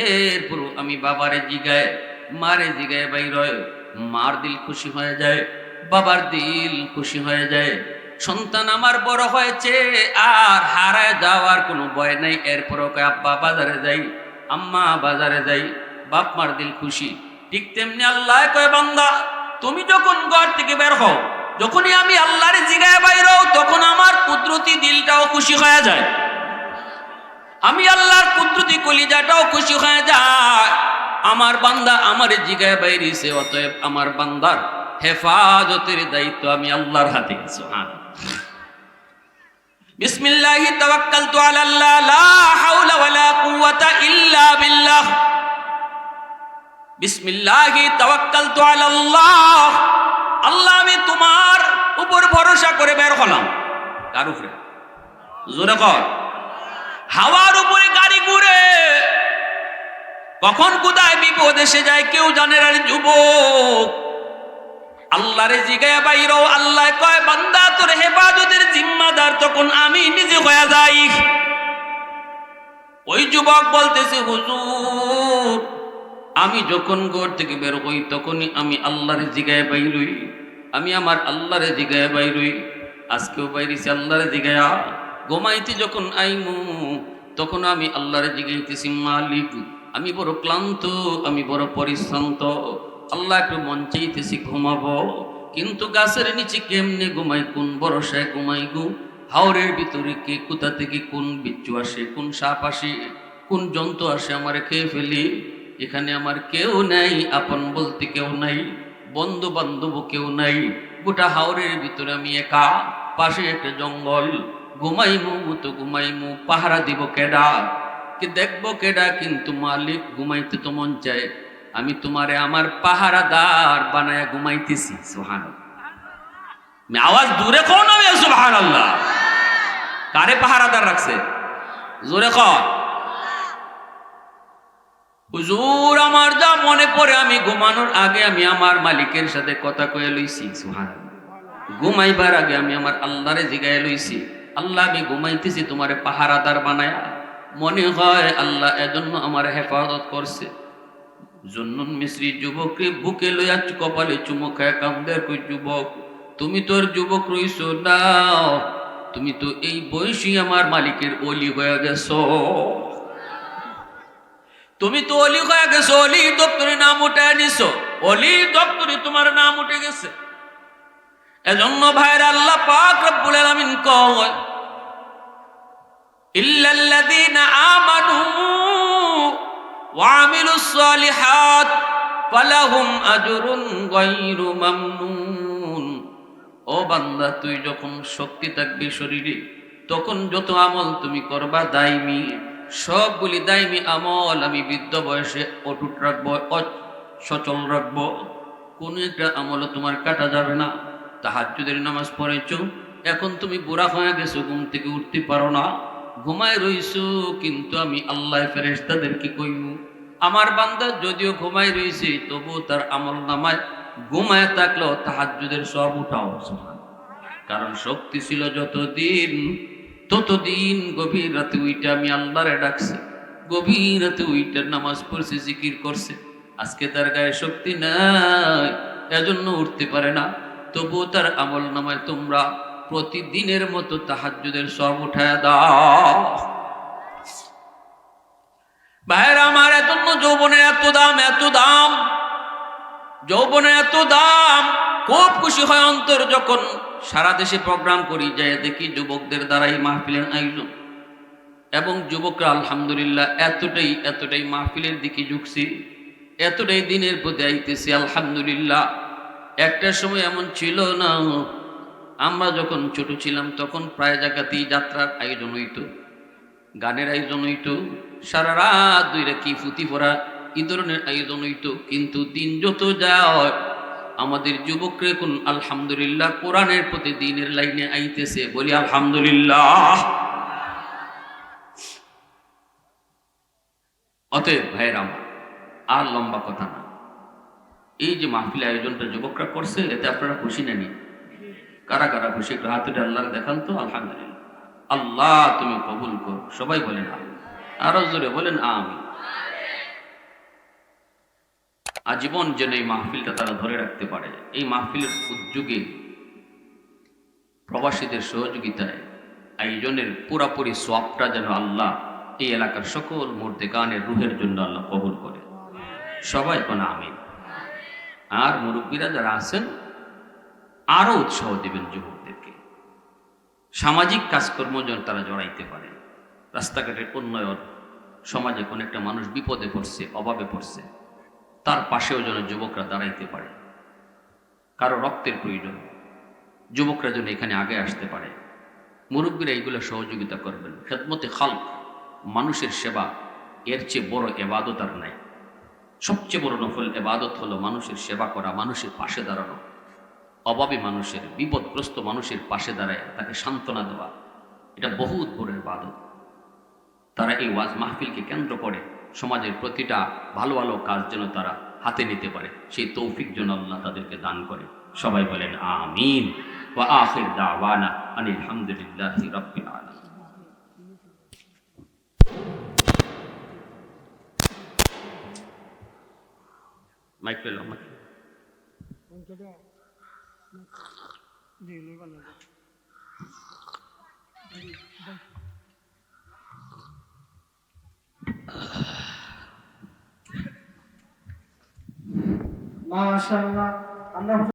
এরপর আমি বাবারে জিগায়, মারে জিগায় বাইর হয়, মার দিল খুশি হয়ে যায়, বাবার দিল খুশি হয়ে যায়। সন্তান আমার বড় হয়েছে, আর হারায় যাওয়ার কোনো ভয় নাই। এরপরও কয় আব্বা বাজারে যাই, আম্মা বাজারে যাই, বাপ মার দিল খুশি। ঠিক তেমনি আল্লাহ কয়, বান্দা তুমি যখন ঘর থেকে বের হও, যখনই আমি আল্লাহর জিগায় বাইর হও, তখন আমার কুদরতি দিলটাও খুশি হয়ে যায়, আমি আল্লাহর কুদরতি কলিজাটাও খুশি হয়ে যায়। আমার বান্দা আমার জিগায় বাইরিছে, অতএব আমার বান্দার হেফাজতের দায়িত্ব আমি আল্লাহর হাতে। সুবহানাল্লাহ। বিসমিল্লাহি তাওয়াক্কালতু আলাল্লাহ, লা হাওলা ওয়ালা কুওয়াতা ইল্লা বিল্লাহ। বিসমিল্লাহি তাওয়াক্কালতু আলাল্লাহ, আল্লাহ আমি তোমার উপর ভরসা করে বের হলাম। কার উপরে? জোরে কর। হাওয়ার উপরে গাড়ি ঘুরে, কখন কোথায় বিপদ এসে যায় কেউ জানে না। যুবক আল্লাহরে জিগায়া বাইরো, আল্লাহ কয় বান্দা তোর হেফাজতের জিম্মাদার তখন আমি নিজে হয়ে যাই। ওই যুবক বলতেছে, হুজুর আমি যখন ঘর থেকে বের হই তখনই আমি আল্লাহরে জিগায়া বাইরই, আমি আমার আল্লাহরে জিগায়া বাইরই। আজকেও বাইরেছি আল্লাহরে জিগায়া। ঘুমাইতে যখন আইমু তখন আমি আল্লাহরে জিগাইতেছি, মালিক আমি বড় ক্লান্ত, আমি বড় পরিশ্রান্ত, আল্লাহ একটু মন চাইতেছি ঘুমাবো, কিন্তু গাছের নিচে কেমনে ঘুমাই, কোন ভরসায় ঘুমাই গো? হাওরের ভিতরে কে কোথা থেকে কোন বিচ্ছু আসে, কোন সাপ আসে, কোন জন্তু আসে আমার খেয়ে ফেলি। এখানে আমার কেউ নাই, আপন বলতে কেউ নাই, বন্ধু বান্ধব কেউ নাই। গোটা হাওরের ভিতরে আমি একা, পাশে একটা জঙ্গল। ঘুমাইমু তো ঘুমাইমু, পাহারা দিব কেডা, কে দেখবো কেডা? কিন্তু মালিক ঘুমাইতে তো মন চায়, আমি তোমারে আমার পাহারাদার বানায়া ঘুমাইতেছি। সুবহানাল্লাহ। আওয়াজ দূরে কও না, সুবহানাল্লাহ। কারে পাহারাদার রাখছে? জোরে কর। হুজুর আমার যা মনে পড়ে, আমি ঘুমানোর আগে আমি আমার মালিকের সাথে কথা কয়ে লইছি। সুবহানাল্লাহ। ঘুমাইবার আগে আমি আমার আল্লাহরে জিগায় লইছি, আল্লাহ আমি ঘুমাইতেছি তোমারে পাহারাদার বানায়া। মনে হয় আল্লাহ এজন্য আমার হেফাজত করছে। জন্নুন মিস্ত্রি যুবককে বুকে লইয়া কপালে চুমো খায় কামদের, কই যুবক তুমি তোর যুবক রইছো না, তুমি তো এই বয়সী আমার মালিকের অলি হয়ে গেছো, তুমি তো অলি হয়ে গেছো, অলি দপ্তরে নাম উঠায় নিছো, অলি দপ্তরে তোমার নাম উঠে গেছে। এজন্য ভাইরা আল্লাহ পাক রব্বুল আলামিন কয়, ইল্লাল্লাযীনা আমানু ওয়া আমিলুস সালিহাত ফালাহুম আজরুন গায়রু মামনুন। ও বান্দা তুই যখন শক্তি থাকবে শরীরে, তখন যত আমল তুমি করবা দাইমি, সবগুলি দাইমি আমল আমি বৃদ্ধ বয়সে অটুট রাখবো, সচল রাখবো। কোন একটা আমলও তোমার কাটা যাবে না। তাহাজ্জুদের নামাজ পড়েছো, এখন তুমি বুড়া হয়ে গেছো, ঘুম থেকে উঠতে পারো না, ঘুমায় রইছো, কিন্তু আমি আল্লাহ ফেরেশতাদেরকে কইমু আমার বান্দা যদিও ঘুমায় রইছে তবু তার আমল নামায় ঘুমায় থাকলেও তাহাজ্জুদের সব উঠাও। কারণ শক্তি ছিল যতদিন, ততদিন গভীর রাতে উইটা আমি আল্লাহরে ডাকছি, গভীর রাতে উইটা নামাজ পড়ছে, জিকির করছে। আজকে তার গায়ে শক্তি নাই, এজন্য উঠতে পারে না, তবুও তার আমল নামায় তোমরা প্রতিদিনের মতো তাহাজ্জুদের সব উঠায় দাও। ভাইরা আমার, এজন্য যৌবনের এত দাম, এত দাম, যৌবনের এত দাম। খুব খুশি হয় অন্তর যখন সারা দেশে প্রোগ্রাম করি, যায় দেখি যুবকদের দ্বারাই মাহফিলের আয়োজন, এবং যুবকরা আলহামদুলিল্লাহ এতটাই মাহফিলের দিকে ঝুঁকছি, এতটাই দিনের প্রতি আইতেছি আলহামদুলিল্লাহ। একটা সময় এমন ছিল না, আমরা যখন ছোট ছিলাম তখন প্রায় জায়গাতেই যাত্রার আয়োজন হইত, গানের আয়োজন হইত, সারা রাত দুই রাতি ফুতি পড়া এই ধরনের আয়োজন হইত। কিন্তু দিন যত যায় আমাদের যুবকরা এখন আলহামদুলিল্লাহ কোরআনের প্রতি দিনের লাইনে আইতেছে, বলি আলহামদুলিল্লাহ। অতএব ভাইয়ের আমার, আর লম্বা কথা না, এই যে মাহফিল আয়োজনটা যুবকরা করছে এতে আপনারা খুশি নেনি? কারা কারা খুশি একটু হাত উঠে আল্লাহর দেখান তো। আলহামদুলিল্লাহ। আল্লাহ তুমি কবুল করো। সবাই বলেন আরো জোরে বলেন আমিন। আজীবন যেন এই মাহফিলটা তারা ধরে রাখতে পারে। এই মাহফিলের উদ্যোগে প্রবাসীদের সহযোগিতায় আয়োজনের পুরাপুরি সওয়াবটা যেন আল্লাহ এই এলাকার সকল মুর্দে গানের রুহের জন্য আল্লাহ কবুল করে। সবাই কোন আমিন। আর মুরব্বীরা যারা আছেন আরো উৎসাহ দিবেন যুবকদেরকে, সামাজিক কাজকর্ম যেন তারা জড়াইতে পারে। রাস্তাঘাটের উন্নয়ন, সমাজে কোন একটা মানুষ বিপদে পড়ছে, অভাবে পড়ছে, তার পাশেও যেন যুবকরা দাঁড়াইতে পারে। কারো রক্তের প্রয়োজন, যুবকরা যেন এখানে আগে আসতে পারে। মুরব্বীরা এইগুলো সহযোগিতা করবেন। খেদমতে খালক, মানুষের সেবা, এর চেয়ে বড় এবাদত আর নাই। সবচেয়ে বড় নফল এবাদত হলো মানুষের সেবা করা, মানুষের পাশে দাঁড়ানো। অভাবী মানুষের, বিপদগ্রস্ত মানুষের পাশে দাঁড়ায় তাকে সান্ত্বনা দেওয়া, এটা বহুত বড় ইবাদত। তারা এই ওয়াজ মাহফিলকে কেন্দ্র করে সমাজের প্রতিটা ভালো ভালো কাজ যেন তারা হাতে নিতে পারে, সেই তৌফিক যেন আল্লাহ তাদেরকে দান করে। সবাই বলেন আমিন। ওয়া আখির দাওয়ানা আনিল হামদুলিল্লাহি রাব্বিল আলামিন। মাইক পেলাম। মাশাআল্লাহ। আমরা